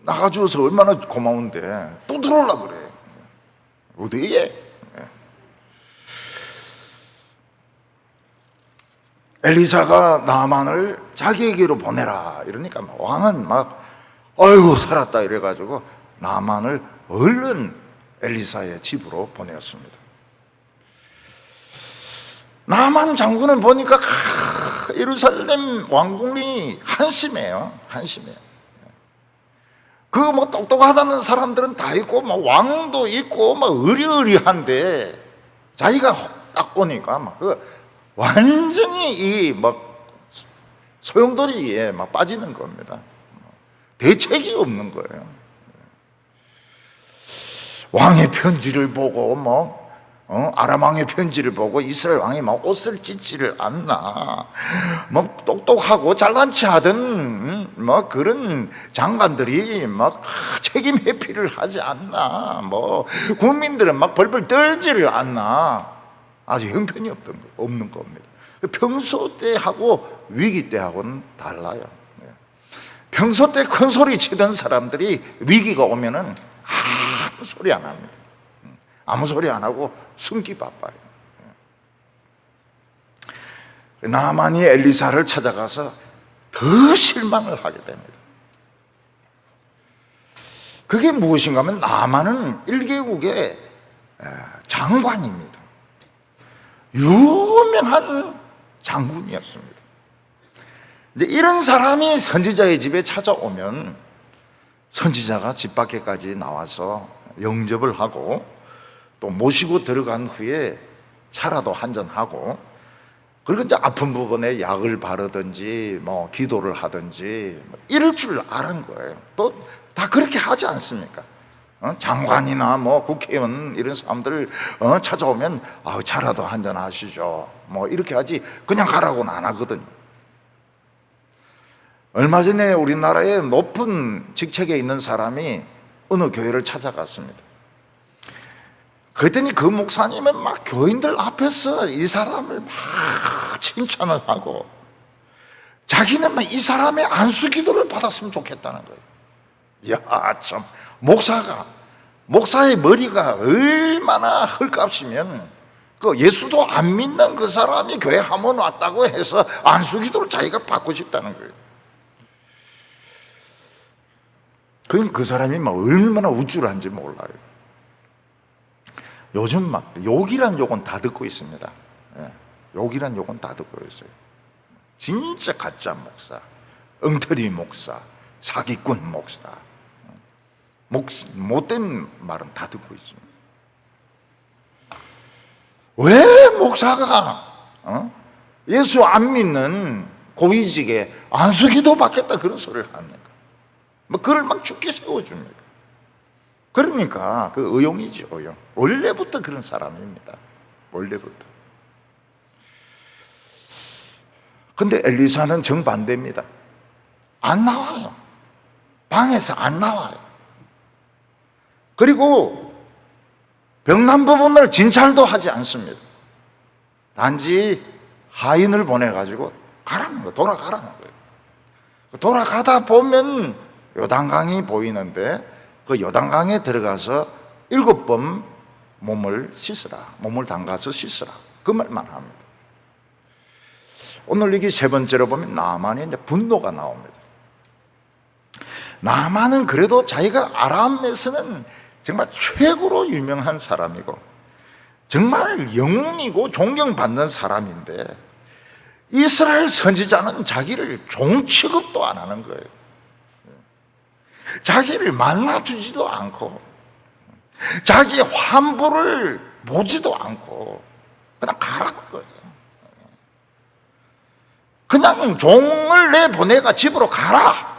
나가줘서 얼마나 고마운데 또 들어오려고 그래. 어디에? 엘리사가 나만을 자기에게로 보내라 이러니까 왕은 막 아이고 살았다 이래가지고 나만을 얼른 엘리사의 집으로 보내었습니다. 나만 장군을 보니까 예루살렘 왕궁이 한심해요. 그 똑똑하다는 사람들은 다 있고 왕도 있고 의리의리한데 자기가 딱 보니까 완전히 소용돌이에 빠지는 겁니다. 대책이 없는 거예요. 왕의 편지를 보고 아람 왕의 편지를 보고 이스라엘 왕이 옷을 찢지를 않나, 똑똑하고 잘난 체 하던 그런 장관들이 책임 회피를 하지 않나, 국민들은 벌벌 떨지를 않나. 아주 형편이 없는 겁니다. 평소 때하고 위기 때하고는 달라요. 평소 때 큰 소리 치던 사람들이 위기가 오면은 아무 소리 안 합니다. 아무 소리 안 하고 숨기 바빠요. 나만이 엘리사를 찾아가서 더 실망을 하게 됩니다. 그게 무엇인가 하면 나만은 1개국의 장관입니다. 유명한 장군이었습니다. 이제 이런 사람이 선지자의 집에 찾아오면 선지자가 집 밖에까지 나와서 영접을 하고 또 모시고 들어간 후에 차라도 한잔하고, 그리고 이제 아픈 부분에 약을 바르든지 기도를 하든지 이럴 줄 아는 거예요. 또 다 그렇게 하지 않습니까? 장관이나 국회의원 이런 사람들 찾아오면 차라도 한잔 하시죠 이렇게 하지 그냥 가라고는 안 하거든요. 얼마 전에 우리나라의 높은 직책에 있는 사람이 어느 교회를 찾아갔습니다. 그랬더니 그 목사님은 교인들 앞에서 이 사람을 칭찬을 하고 자기는 이 사람의 안수 기도를 받았으면 좋겠다는 거예요. 야, 참, 목사의 머리가 얼마나 헐값이면 예수도 안 믿는 그 사람이 교회 한번 왔다고 해서 안수 기도를 자기가 받고 싶다는 거예요. 그 사람이 얼마나 우쭐한지 몰라요. 요즘 욕이란 욕은 다 듣고 있습니다. 욕이란 욕은 다 듣고 있어요. 진짜 가짜 목사, 엉터리 목사, 사기꾼 목사, 못된 말은 다 듣고 있습니다. 왜 목사가 예수 안 믿는 고위직에 안수기도 받겠다 그런 소리를 합니까? 그걸 죽게 세워줍니까? 그러니까 그 의용이죠, 의용. 원래부터 그런 사람입니다. 원래부터. 근데 엘리사는 정반대입니다. 안 나와요. 방에서 안 나와요. 그리고 병난 부분을 진찰도 하지 않습니다. 단지 하인을 보내가지고 가라는 거예요. 돌아가라는 거예요. 돌아가다 보면 요단강이 보이는데 그 요단강에 들어가서 7번 몸을 씻으라. 몸을 담가서 씻으라. 그 말만 합니다. 오늘 여기 세 번째로 보면 나만의 이제 분노가 나옵니다. 나만은 그래도 자기가 아람에서는 정말 최고로 유명한 사람이고 정말 영웅이고 존경받는 사람인데 이스라엘 선지자는 자기를 종 취급도 안 하는 거예요. 자기를 만나주지도 않고 자기의 환부를 보지도 않고 그냥 가라는 거예요. 그냥 종을 내보내가 집으로 가라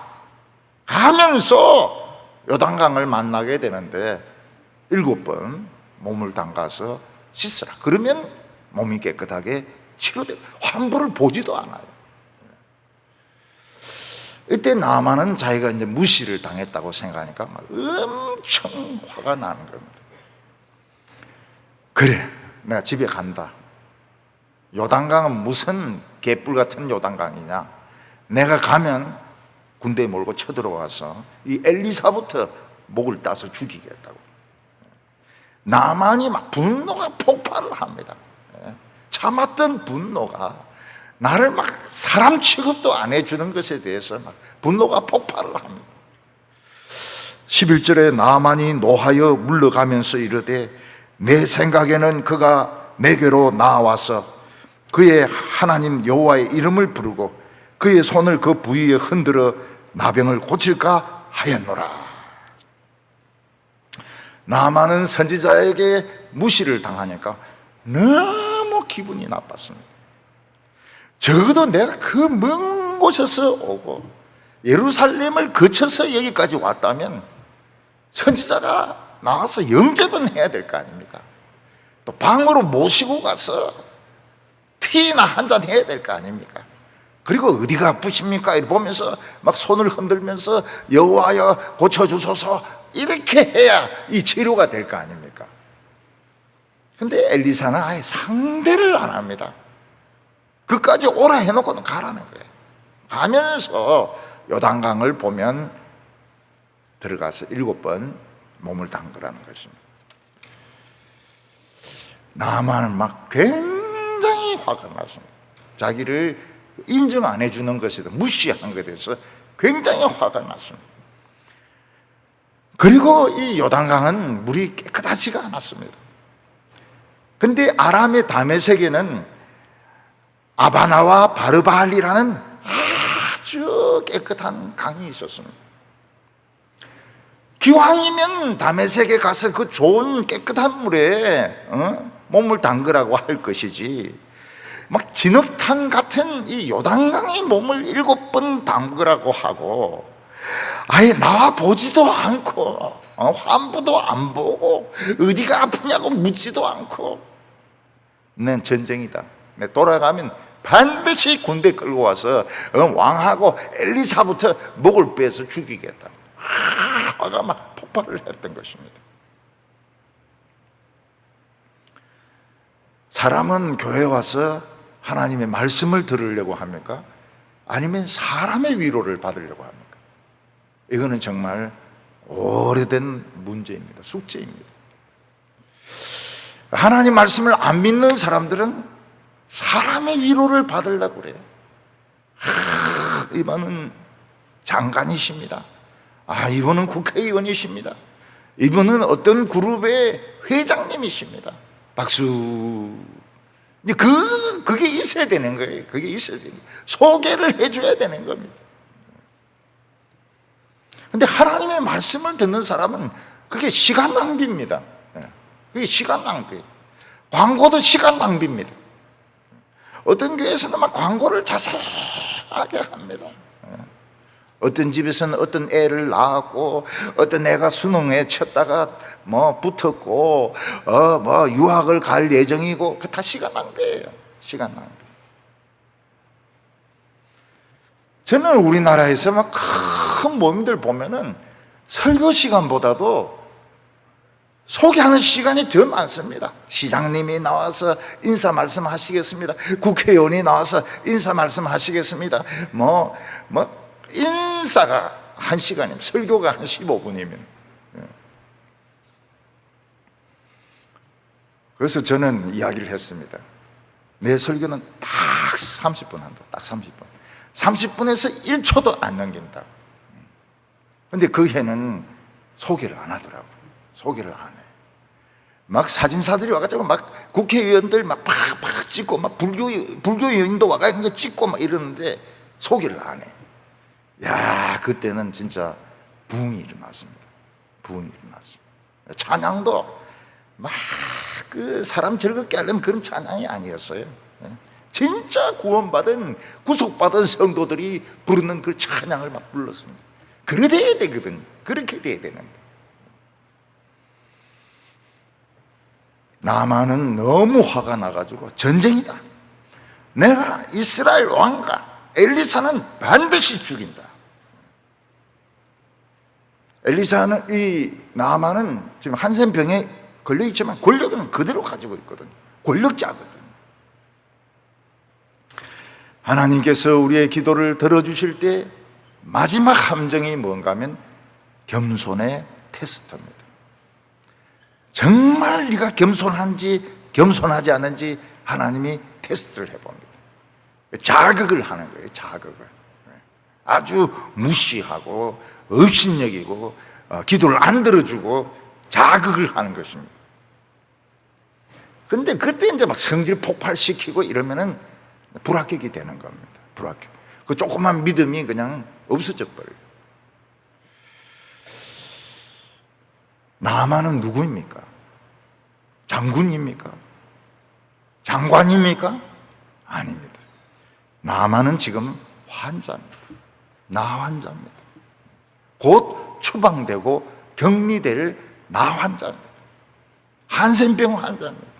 하면서 요단강을 만나게 되는데 7번 몸을 담가서 씻으라. 그러면 몸이 깨끗하게 치료돼요. 환부를 보지도 않아요. 이때 나만은 자기가 이제 무시를 당했다고 생각하니까 막 엄청 화가 나는 겁니다. 그래, 내가 집에 간다. 요단강은 무슨 개뿔 같은 요단강이냐. 내가 가면 군대 몰고 쳐들어와서 이 엘리사부터 목을 따서 죽이겠다고. 나만이 막 분노가 폭발을 합니다. 참았던 분노가 나를 막 사람 취급도 안 해주는 것에 대해서 막 분노가 폭발을 합니다. 11절에 나만이 노하여 물러가면서 이르되 내 생각에는 그가 내게로 나와서 그의 하나님 여호와의 이름을 부르고 그의 손을 그 부위에 흔들어 나병을 고칠까 하였노라. 나만은 선지자에게 무시를 당하니까 너무 기분이 나빴습니다. 적어도 내가 그 먼 곳에서 오고 예루살렘을 거쳐서 여기까지 왔다면 선지자가 나와서 영접은 해야 될 거 아닙니까? 또 방으로 모시고 가서 티나 한잔 해야 될 거 아닙니까? 그리고 어디가 아프십니까? 이렇게 보면서 막 손을 흔들면서 여호와여 고쳐주소서 이렇게 해야 이 치료가 될 거 아닙니까? 근데 엘리사는 아예 상대를 안 합니다. 그까지 오라 해놓고는 가라는 거예요. 가면서 요단강을 보면 들어가서 7번 몸을 담그라는 것입니다. 나만은 막 굉장히 화가 났습니다. 자기를 인정 안 해주는 것에 대해서 무시하는 것에 대해서 굉장히 화가 났습니다. 그리고 이 요단강은 물이 깨끗하지가 않았습니다. 근데 아람의 다메섹에는 아바나와 바르바알이라는 아주 깨끗한 강이 있었습니다. 기왕이면 다메섹에 가서 그 좋은 깨끗한 물에 몸을 담그라고 할 것이지 막 진흙탕 같은 이 요단강에 몸을 7번 담그라고 하고 아예 나와 보지도 않고 환부도 안 보고 어디가 아프냐고 묻지도 않고 난 전쟁이다. 내 돌아가면 반드시 군대 끌고 와서 왕하고 엘리사부터 목을 빼서 죽이겠다. 화가 막 폭발을 했던 것입니다. 사람은 교회에 와서 하나님의 말씀을 들으려고 합니까? 아니면 사람의 위로를 받으려고 합니까? 이거는 정말 오래된 문제입니다. 숙제입니다. 하나님 말씀을 안 믿는 사람들은 사람의 위로를 받으려고 그래요. 이분은 장관이십니다. 이분은 국회의원이십니다. 이분은 어떤 그룹의 회장님이십니다. 박수. 그게 있어야 되는 거예요. 그게 있어야 되는 거예요. 소개를 해줘야 되는 겁니다. 근데 하나님의 말씀을 듣는 사람은 그게 시간 낭비입니다. 그게 시간 낭비. 광고도 시간 낭비입니다. 어떤 교회에서는 막 광고를 자세하게 합니다. 어떤 집에서는 어떤 애를 낳았고 어떤 애가 수능에 쳤다가 붙었고 유학을 갈 예정이고 그 다 시간 낭비예요. 시간 낭비. 저는 우리나라에서 막 큰 모임들 보면은 설교 시간보다도 소개하는 시간이 더 많습니다. 시장님이 나와서 인사 말씀 하시겠습니다. 국회의원이 나와서 인사 말씀 하시겠습니다. 인사가 1시간이면 설교가 한 15분이면. 그래서 저는 이야기를 했습니다. 내 설교는 딱 30분 한다. 딱 30분. 30분에서 1초도 안 넘긴다. 근데 그 해는 소개를 안 하더라고. 소개를 안 해. 막 사진사들이 와가지고 막 국회의원들 막 팍팍 찍고 막 불교인도 와가지고 찍고 막 이러는데 소개를 안 해. 야, 그때는 진짜 부흥이 일어났습니다. 부흥이 일어났습니다. 찬양도 막 그 사람 즐겁게 하려면 그런 찬양이 아니었어요. 진짜 구원받은 구속받은 성도들이 부르는 그 찬양을 막 불렀습니다. 그래 돼야 되거든. 그렇게 돼야 되는데 나만은 너무 화가 나가지고 전쟁이다. 내가 이스라엘 왕과 엘리사는 반드시 죽인다. 엘리사는 이 나만은 지금 한센병에 걸려있지만 권력은 그대로 가지고 있거든. 권력자거든. 하나님께서 우리의 기도를 들어주실 때 마지막 함정이 뭔가 하면 겸손의 테스트입니다. 정말 네가 겸손한지 겸손하지 않은지 하나님이 테스트를 해봅니다. 자극을 하는 거예요. 자극을. 아주 무시하고 업신여기고 기도를 안 들어주고 자극을 하는 것입니다. 근데 그때 이제 막 성질 폭발시키고 이러면은 불합격이 되는 겁니다. 불합격. 그 조그만 믿음이 그냥 없어져 버려요. 나만은 누구입니까? 장군입니까? 장관입니까? 아닙니다. 나만은 지금 환자입니다. 나 환자입니다. 곧 추방되고 격리될 나 환자입니다. 한센병 환자입니다.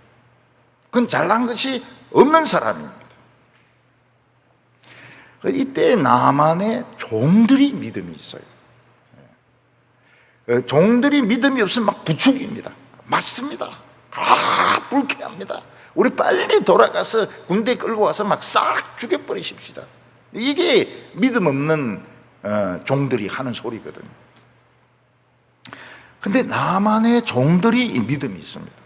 그건 잘난 것이 없는 사람입니다. 이때 나만의 종들이 믿음이 있어요. 종들이 믿음이 없으면 막 부축입니다. 맞습니다. 불쾌합니다. 우리 빨리 돌아가서 군대 끌고 와서 막 싹 죽여버리십시다. 이게 믿음 없는 종들이 하는 소리거든요. 근데 나만의 종들이 이 믿음이 있습니다.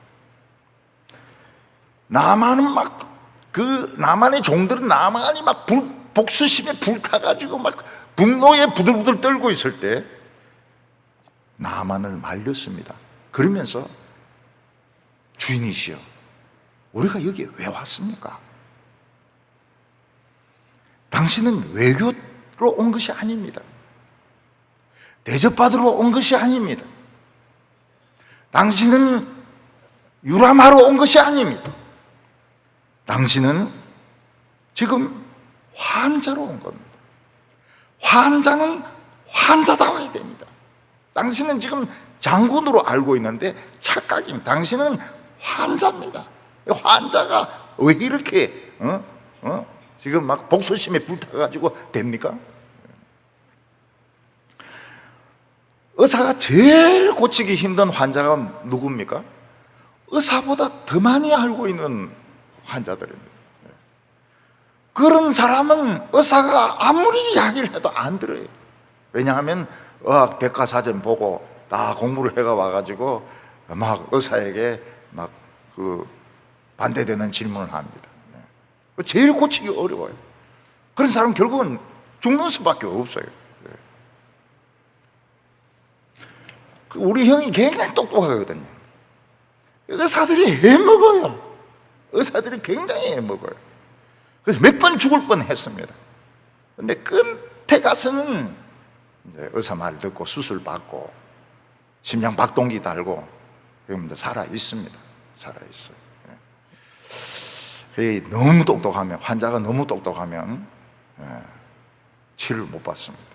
나만의 종들은 나만이 막 복수심에 불타가지고 막 분노에 부들부들 떨고 있을 때 나만을 말렸습니다. 그러면서 주인이시여, 우리가 여기에 왜 왔습니까? 당신은 외교로 온 것이 아닙니다. 대접받으러 온 것이 아닙니다. 당신은 유람하러 온 것이 아닙니다. 당신은 지금 환자로 온 겁니다. 환자는 환자다워야 됩니다. 당신은 지금 장군으로 알고 있는데 착각입니다. 당신은 환자입니다. 환자가 왜 이렇게 지금 막 복수심에 불타가지고 됩니까? 의사가 제일 고치기 힘든 환자가 누굽니까? 의사보다 더 많이 알고 있는 환자들입니다. 그런 사람은 의사가 아무리 이야기를 해도 안 들어요. 왜냐하면 백과사전 보고 다 공부를 해가 와가지고 막 의사에게 막 그 반대되는 질문을 합니다. 제일 고치기 어려워요. 그런 사람은 결국은 죽는 수밖에 없어요. 우리 형이 굉장히 똑똑하거든요. 의사들이 해먹어요. 의사들이 굉장히 해먹어요. 그래서 몇 번 죽을 뻔 했습니다. 근데 끝에 가서는 이제 의사 말 듣고 수술 받고 심장 박동기 달고 그러면 살아 있습니다. 살아 있어요. 너무 똑똑하면, 환자가 너무 똑똑하면 치료를 못 받습니다.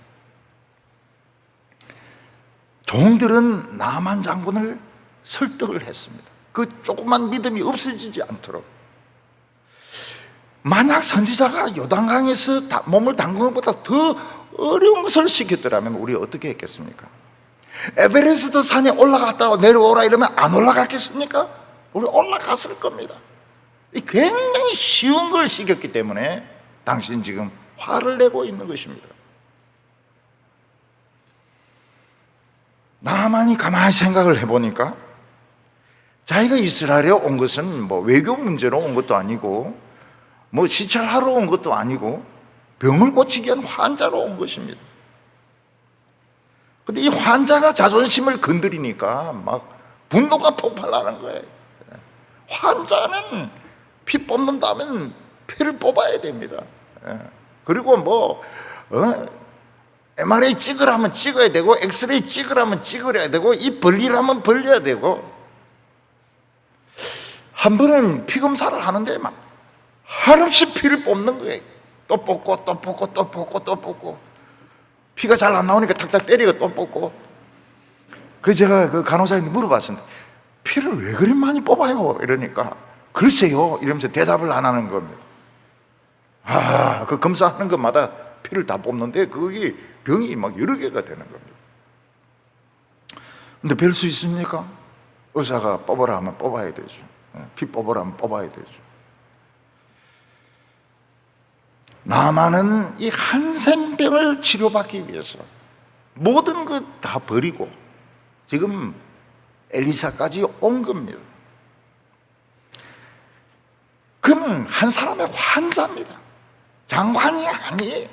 종들은 나만 장군을 설득을 했습니다. 그 조그만 믿음이 없어지지 않도록. 만약 선지자가 요단강에서 몸을 담그는 것보다 더 어려운 것을 시켰더라면 우리 어떻게 했겠습니까? 에베레스트 산에 올라갔다가 내려오라 이러면 안 올라갔겠습니까? 우리 올라갔을 겁니다. 굉장히 쉬운 걸 시켰기 때문에 당신 지금 화를 내고 있는 것입니다. 나만이 가만히 생각을 해보니까 자기가 이스라엘에 온 것은 뭐 외교 문제로 온 것도 아니고 뭐 시찰하러 온 것도 아니고 병을 고치기 위한 환자로 온 것입니다. 근데 이 환자가 자존심을 건드리니까 막 분노가 폭발하는 거예요. 환자는 피 뽑는다면 피를 뽑아야 됩니다. 그리고 뭐 MRI 찍으라면 찍어야 되고 엑스레이 찍으라면 찍어야 되고 이 벌리라면 벌려야 되고, 한 번은 피 검사를 하는데 막 한없이 피를 뽑는 거예요. 또 뽑고 또 뽑고 또 뽑고 또 뽑고, 피가 잘 안 나오니까 탁탁 때리고 또 뽑고. 제가 그 간호사한테 물어봤습니다. 피를 왜 그리 많이 뽑아요? 이러니까 글쎄요 이러면서 대답을 안 하는 겁니다. 그 검사하는 것마다 피를 다 뽑는데 그게 병이 막 여러 개가 되는 겁니다. 근데 별 수 있습니까? 의사가 뽑으라 하면 뽑아야 되죠. 피 뽑으라 하면 뽑아야 되죠. 나만은 이 한센병을 치료받기 위해서 모든 것 다 버리고 지금 엘리사까지 온 겁니다. 그는 한 사람의 환자입니다. 장관이 아니에요.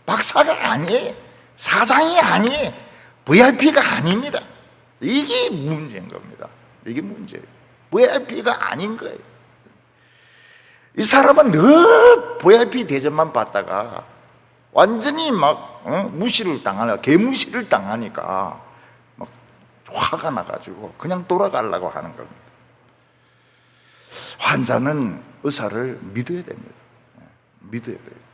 박사가 아니에요. 사장이 아니에요. VIP가 아닙니다. 이게 문제인 겁니다. 이게 문제예요. VIP가 아닌 거예요. 이 사람은 늘 VIP 대접만 받다가 완전히 막 무시를 당하니까, 개무시를 당하니까 막 화가 나가지고 그냥 돌아가려고 하는 겁니다. 환자는 의사를 믿어야 됩니다. 믿어야 돼요.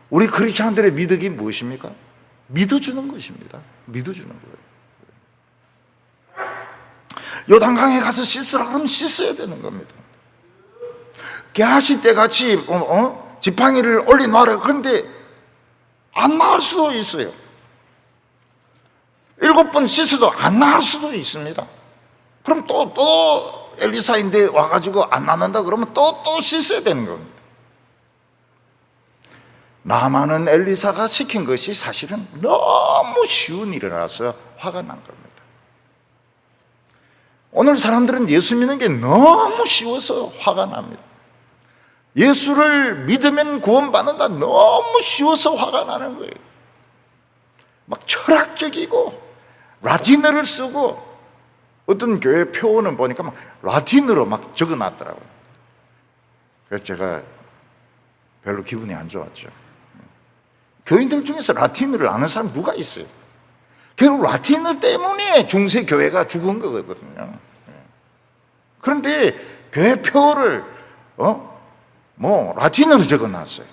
우리 크리스찬들의 믿음이 무엇입니까? 믿어주는 것입니다. 믿어주는 거예요. 요단강에 가서 씻으라 하면 씻어야 되는 겁니다. 게하시 때 같이 지팡이를 올려놔라. 그런데 안 나을 수도 있어요. 7번 씻어도 안 나을 수도 있습니다. 그럼 또 엘리사인데 와가지고 안 나는다 그러면 또 씻어야 되는 겁니다. 나만은 엘리사가 시킨 것이 사실은 너무 쉬운 일이라서 화가 난 겁니다. 오늘 사람들은 예수 믿는 게 너무 쉬워서 화가 납니다. 예수를 믿으면 구원받는다 너무 쉬워서 화가 나는 거예요. 막 철학적이고 라틴어를 쓰고, 어떤 교회 표어는 보니까 막 라틴어로 막 적어놨더라고요. 그래서 제가 별로 기분이 안 좋았죠. 교인들 중에서 라틴어를 아는 사람 누가 있어요? 결국 라틴어 때문에 중세 교회가 죽은 거거든요. 그런데 교회 표어를 라틴어로 적어놨어요.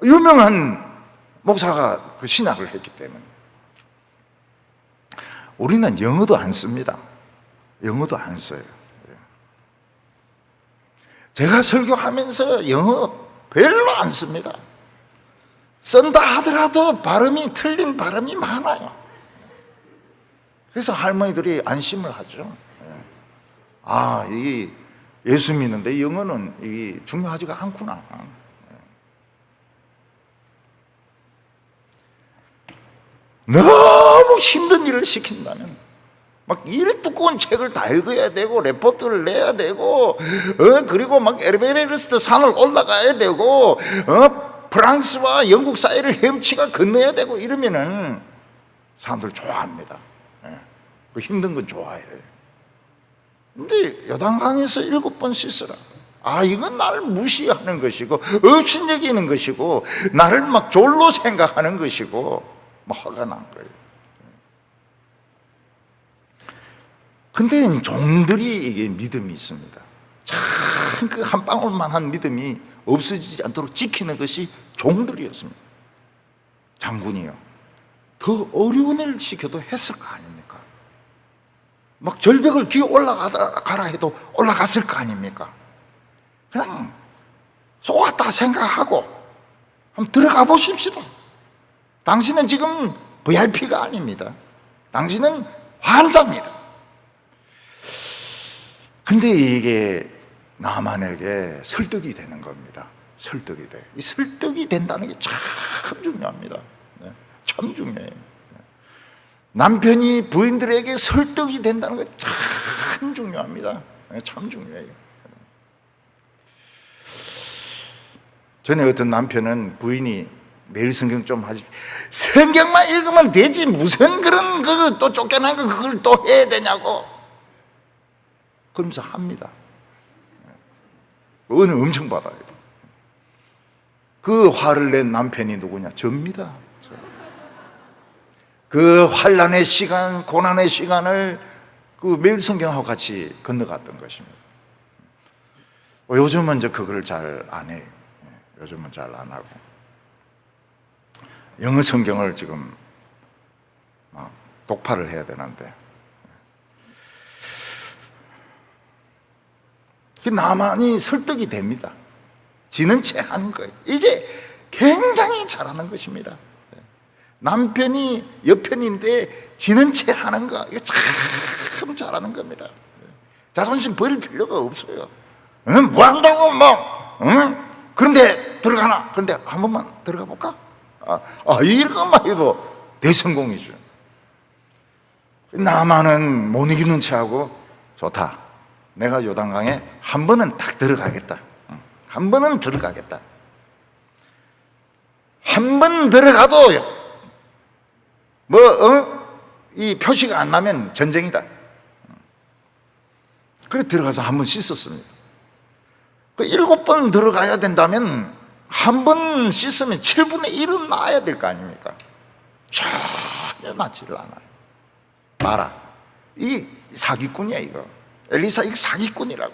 유명한 목사가 그 신학을 했기 때문에. 우리는 영어도 안 씁니다. 영어도 안 써요. 제가 설교하면서 영어 별로 안 씁니다. 쓴다 하더라도 발음이 틀린 발음이 많아요. 그래서 할머니들이 안심을 하죠. 이 예수 믿는데 영어는 이 중요하지가 않구나. 너무 힘든 일을 시킨다면 막 이래 두꺼운 책을 다 읽어야 되고 레포트를 내야 되고 그리고 막 에베레스트 산을 올라가야 되고 프랑스와 영국 사이를 헤엄치가 건너야 되고 이러면은 사람들 좋아합니다. 그 힘든 건 좋아해요. 근데 요단강에서 7번 씻으라. 이건 나를 무시하는 것이고 업신여기는 것이고 나를 막 졸로 생각하는 것이고 막 화가 난 거예요. 근데 종들이 이게 믿음이 있습니다. 참 그 한 방울만한 믿음이 없어지지 않도록 지키는 것이 종들이었습니다. 장군이요, 더 어려운 일을 시켜도 했을 거 아닙니까? 막 절벽을 기어 올라가라 해도 올라갔을 거 아닙니까? 그냥 속았다 생각하고 한번 들어가 보십시다. 당신은 지금 VIP가 아닙니다. 당신은 환자입니다. 근데 이게 나만에게 설득이 되는 겁니다. 설득이 돼. 이 설득이 된다는 게 참 중요합니다. 참 중요해요. 남편이 부인들에게 설득이 된다는 게 참 중요합니다. 참 중요해요. 전에 어떤 남편은 부인이 매일 성경 좀 하지, 성경만 읽으면 되지 무슨 그런 그 또 쫓겨난 거 그걸 또 해야 되냐고 그러면서 합니다. 은혜 엄청 받아요. 그 화를 낸 남편이 누구냐? 접니다. 그 환난의 시간, 고난의 시간을 그 매일 성경하고 같이 건너갔던 것입니다. 요즘은 이제 그걸 잘 안 해요. 요즘은 잘 안 하고 영어 성경을 지금 막 독파를 해야 되는데 나만이 설득이 됩니다. 지는 채 하는 거예요. 이게 굉장히 잘하는 것입니다. 남편이 옆편인데 지는 채 하는 거, 이게 참 잘하는 겁니다. 자존심 버릴 필요가 없어요. 응? 뭐 한다고 뭐, 응? 그런데 들어가나? 그런데 한 번만 들어가 볼까? 이것만 해도 대성공이죠. 나만은 못 이기는 채하고 좋다. 내가 요단강에 한 번은 딱 들어가겠다. 한 번은 들어가겠다. 한 번 들어가도 이 표시가 안 나면 전쟁이다. 그래 들어가서 한 번 씻었습니다. 그 7번 들어가야 된다면 한 번 씻으면 7분의 1은 나아야 될 거 아닙니까? 전혀 낫지를 않아요. 봐라, 이 사기꾼이야 이거. 엘리사 이거 사기꾼이라고.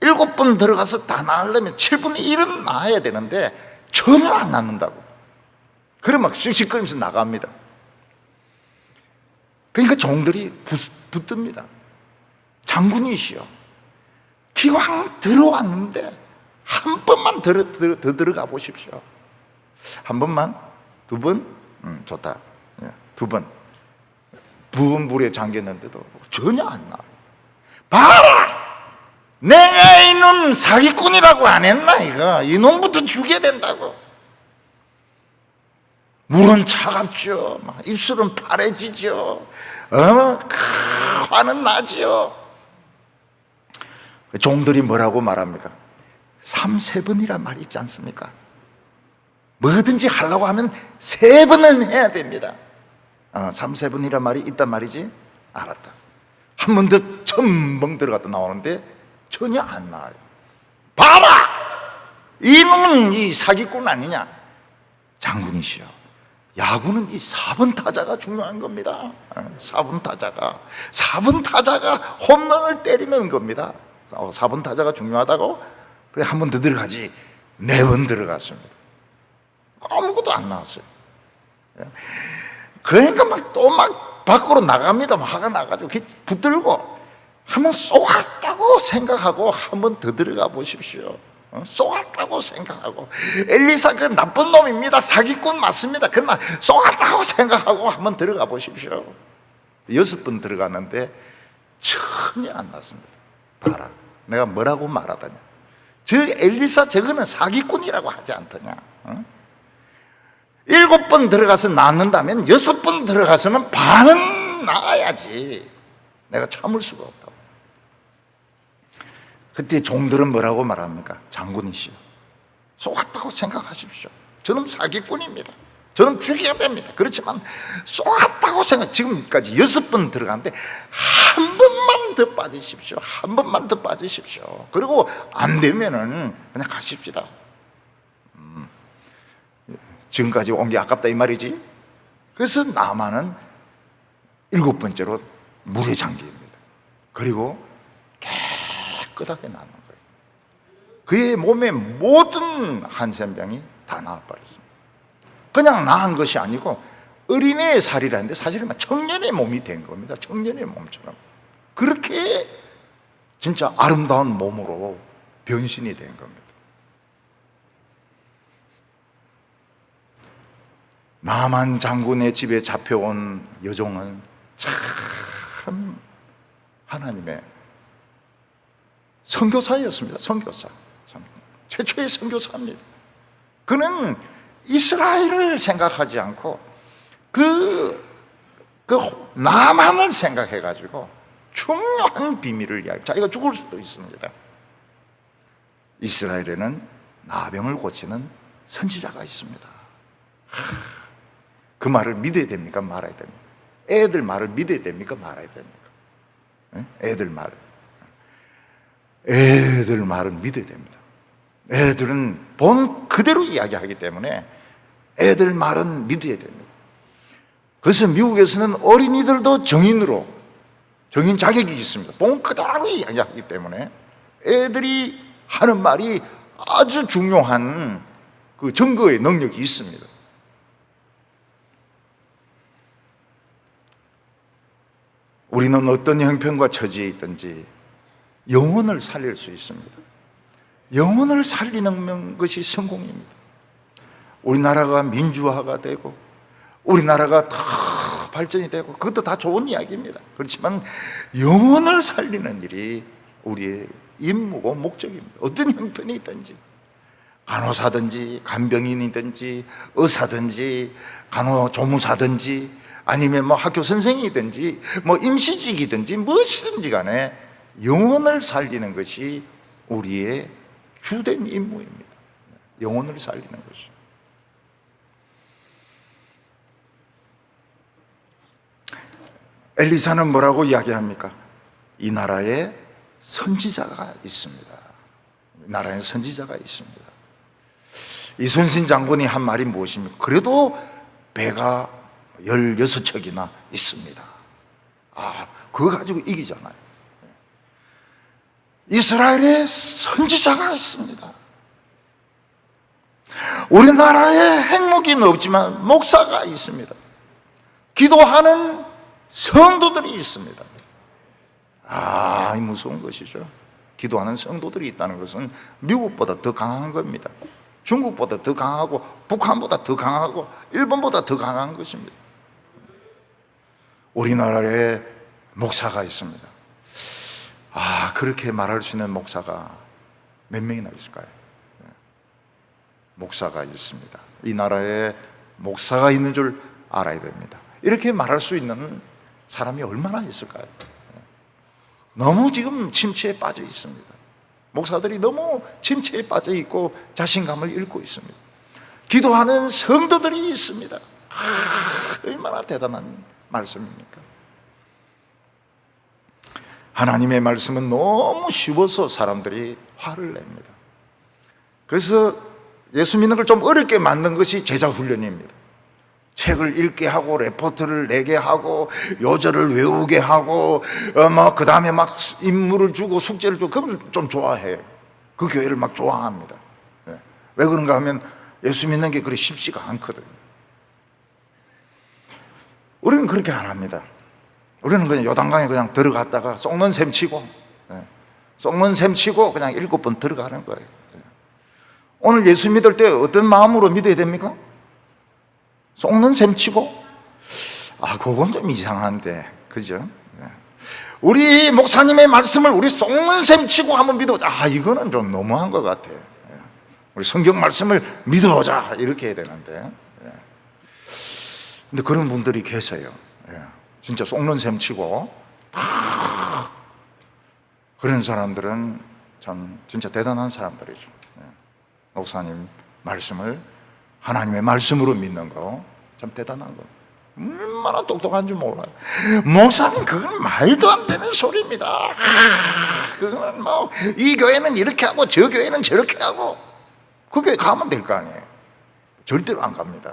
7번 들어가서 다 나으려면 7분의 1은 나아야 되는데 전혀 안 낫는다고. 그래 막 씩씩거리면서 나갑니다. 그러니까 종들이 붙듭니다. 장군이시여, 기왕 들어왔는데 한 번만 더 들어가 보십시오. 한 번만? 두 번? 좋다. 두 번. 부은 물에 잠겼는데도 전혀 안 나와요. 봐라! 내가 이놈 사기꾼이라고 안 했나 이거? 이놈부터 죽여야 된다고. 물은 차갑죠. 입술은 파래지죠. 화는 나지요. 종들이 뭐라고 말합니까? 3-3번이란 말이 있지 않습니까? 뭐든지 하려고 하면 3번은 해야 됩니다. 3-3번이란 말이 있단 말이지? 알았다. 한 번 더 첨벙 들어갔다 나오는데 전혀 안 나와요. 봐라! 이놈은 이 사기꾼 아니냐? 장군이시여, 야구는 이 4번 타자가 중요한 겁니다. 4번 타자가 홈런을 때리는 겁니다. 4번 타자가 중요하다고? 그래 한 번 더 들어가지. 4번 들어갔습니다. 아무것도 안 나왔어요. 그러니까 막 밖으로 나갑니다. 화가 나가지고 붙들고 한번 쏘았다고 생각하고 한 번 더 들어가 보십시오. 쏘았다고 생각하고, 엘리사 그 나쁜 놈입니다. 사기꾼 맞습니다. 그러나 쏘았다고 생각하고 한번 들어가 보십시오. 6번 들어갔는데 전혀 안 났습니다. 봐라, 내가 뭐라고 말하더냐? 저 엘리사 저거는 사기꾼이라고 하지 않더냐? 7번 들어가서 낫는다면 6번 들어가서는 반은 나아야지. 내가 참을 수가 없다고. 그때 종들은 뭐라고 말합니까? 장군이시여, 쏘았다고 생각하십시오. 저는 사기꾼입니다. 저는 죽여야 됩니다. 그렇지만 쏘았다고 지금까지 6번 들어갔는데 한 번만 더 빠지십시오. 한 번만 더 빠지십시오. 그리고 안 되면은 그냥 가십시다. 지금까지 온 게 아깝다 이 말이지. 그래서 나만은 7번째로 물에 잠깁니다. 그리고 깨끗하게 낫는 거예요. 그의 몸에 모든 한센병이 다 나아버렸습니다. 그냥 나은 것이 아니고 어린애의 살이라는데 사실은 청년의 몸이 된 겁니다. 청년의 몸처럼. 그렇게 진짜 아름다운 몸으로 변신이 된 겁니다. 나만 장군의 집에 잡혀온 여종은 참 하나님의 선교사였습니다. 선교사. 참 최초의 선교사입니다. 그는 이스라엘을 생각하지 않고 그 나만을 생각해가지고 중요한 비밀을 이야기합니다. 자기가 죽을 수도 있습니다. 이스라엘에는 나병을 고치는 선지자가 있습니다. 그 말을 믿어야 됩니까? 말아야 됩니까? 애들 말을 믿어야 됩니까? 말아야 됩니까? 애들 말을 믿어야 됩니다. 애들은 본 그대로 이야기하기 때문에 애들 말은 믿어야 됩니다. 그래서 미국에서는 어린이들도 정인 자격이 있습니다. 본 그대로 이야기하기 때문에 애들이 하는 말이 아주 중요한 그 증거의 능력이 있습니다. 우리는 어떤 형편과 처지에 있든지 영혼을 살릴 수 있습니다. 영혼을 살리는 것이 성공입니다. 우리나라가 민주화가 되고 우리나라가 다 발전이 되고 그것도 다 좋은 이야기입니다. 그렇지만 영혼을 살리는 일이 우리의 임무고 목적입니다. 어떤 형편이 있든지 간호사든지 간병인이든지 의사든지 간호조무사든지 아니면 뭐 학교 선생이든지 뭐 임시직이든지 무엇이든지 간에 영혼을 살리는 것이 우리의 주된 임무입니다. 영혼을 살리는 것이. 엘리사는 뭐라고 이야기합니까? 이 나라에 선지자가 있습니다. 이 나라에 선지자가 있습니다. 이순신 장군이 한 말이 무엇입니까? 그래도 배가 16척이나 있습니다. 그거 가지고 이기잖아요. 이스라엘에 선지자가 있습니다. 우리나라에 핵무기는 없지만 목사가 있습니다. 기도하는 성도들이 있습니다. 무서운 것이죠. 기도하는 성도들이 있다는 것은 미국보다 더 강한 겁니다. 중국보다 더 강하고 북한보다 더 강하고 일본보다 더 강한 것입니다. 우리나라에 목사가 있습니다. 그렇게 말할 수 있는 목사가 몇 명이나 있을까요? 목사가 있습니다. 이 나라에 목사가 있는 줄 알아야 됩니다. 이렇게 말할 수 있는 사람이 얼마나 있을까요? 너무 지금 침체에 빠져 있습니다. 목사들이 너무 침체에 빠져 있고 자신감을 잃고 있습니다. 기도하는 성도들이 있습니다. 얼마나 대단한 말씀입니까? 하나님의 말씀은 너무 쉬워서 사람들이 화를 냅니다. 그래서 예수 믿는 걸 좀 어렵게 만든 것이 제자 훈련입니다. 책을 읽게 하고 레포트를 내게 하고 요절을 외우게 하고 그 다음에 막 임무를 주고 숙제를 주고 그걸 좀 좋아해요. 그 교회를 막 좋아합니다. 왜 그런가 하면 예수 믿는 게 그리 쉽지가 않거든요. 우리는 그렇게 안 합니다. 우리는 그냥 요단강에 그냥 들어갔다가 썩는 셈 치고 그냥 7번 들어가는 거예요. 오늘 예수 믿을 때 어떤 마음으로 믿어야 됩니까? 썩는 셈 치고? 그건 좀 이상한데, 그죠? 우리 목사님의 말씀을 우리 썩는 셈 치고 한번 믿어보자. 이거는 좀 너무한 것 같아요. 우리 성경 말씀을 믿어보자. 이렇게 해야 되는데. 근데 그런 분들이 계세요. 진짜 썩는 셈 치고. 그런 사람들은 참 진짜 대단한 사람들이죠. 목사님 말씀을 하나님의 말씀으로 믿는 거 참 대단한 거. 얼마나 똑똑한 줄 몰라요. 목사님 그건 말도 안 되는 소리입니다. 그거는 뭐 이 교회는 이렇게 하고 저 교회는 저렇게 하고 그 교회 가면 될 거 아니에요. 절대로 안 갑니다.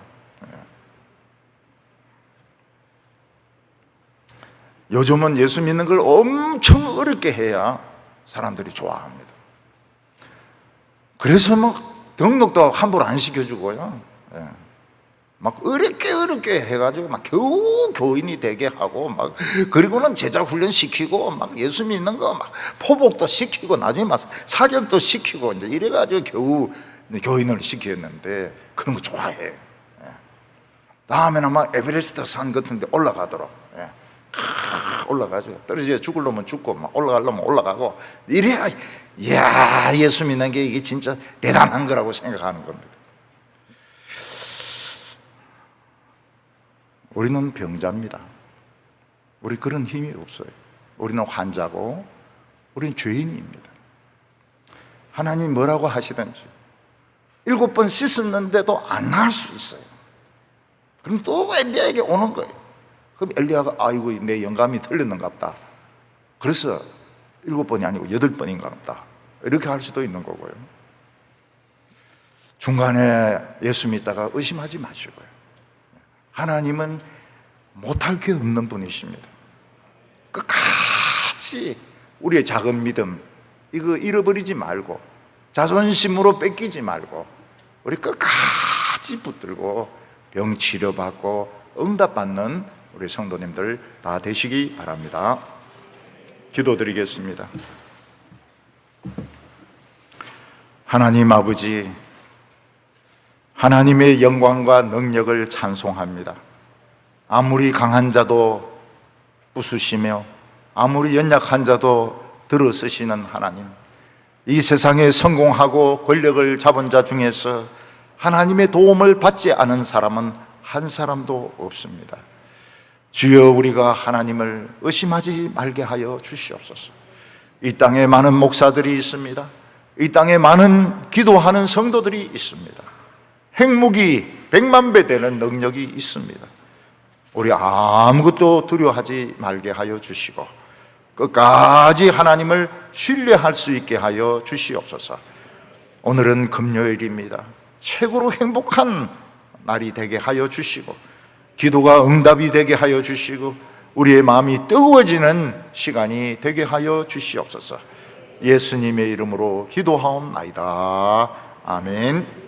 요즘은 예수 믿는 걸 엄청 어렵게 해야 사람들이 좋아합니다. 그래서 등록도 함부로 안 시켜주고요. 막 어렵게 해가지고 막 겨우 교인이 되게 하고 그리고는 제자 훈련 시키고 막 예수 믿는 거 막 포복도 시키고 나중에 막 사격도 시키고 이제 이래가지고 겨우 교인을 시켰는데 그런 거 좋아해. 다음에는 막 에베레스트 산 같은데 올라가도록. 올라가죠. 떨어져 죽을 놈은 죽고 막 올라갈 놈은 올라가고 이래야 예수 믿는 게 이게 진짜 대단한 거라고 생각하는 겁니다. 우리는 병자입니다. 우리 그런 힘이 없어요. 우리는 환자고 우리는 죄인입니다. 하나님이 뭐라고 하시든지 7번 씻었는데도 안 나을 수 있어요. 그럼 또 엘리야에게 오는 거예요. 그럼 엘리야가 아이고 내 영감이 틀렸는가 보다. 그래서 7번이 아니고 8번인가 보다. 이렇게 할 수도 있는 거고요. 중간에 예수 믿다가 의심하지 마시고요. 하나님은 못할 게 없는 분이십니다. 끝까지 우리의 작은 믿음 이거 잃어버리지 말고 자존심으로 뺏기지 말고 우리 끝까지 붙들고 병 치료받고 응답받는 우리 성도님들 다 되시기 바랍니다. 기도드리겠습니다. 하나님 아버지, 하나님의 영광과 능력을 찬송합니다. 아무리 강한 자도 부수시며 아무리 연약한 자도 들어서시는 하나님, 이 세상에 성공하고 권력을 잡은 자 중에서 하나님의 도움을 받지 않은 사람은 한 사람도 없습니다. 주여, 우리가 하나님을 의심하지 말게 하여 주시옵소서. 이 땅에 많은 목사들이 있습니다. 이 땅에 많은 기도하는 성도들이 있습니다. 핵무기 100만 배 되는 능력이 있습니다. 우리 아무것도 두려워하지 말게 하여 주시고 끝까지 하나님을 신뢰할 수 있게 하여 주시옵소서. 오늘은 금요일입니다. 최고로 행복한 날이 되게 하여 주시고 기도가 응답이 되게 하여 주시고 우리의 마음이 뜨거워지는 시간이 되게 하여 주시옵소서. 예수님의 이름으로 기도하옵나이다. 아멘.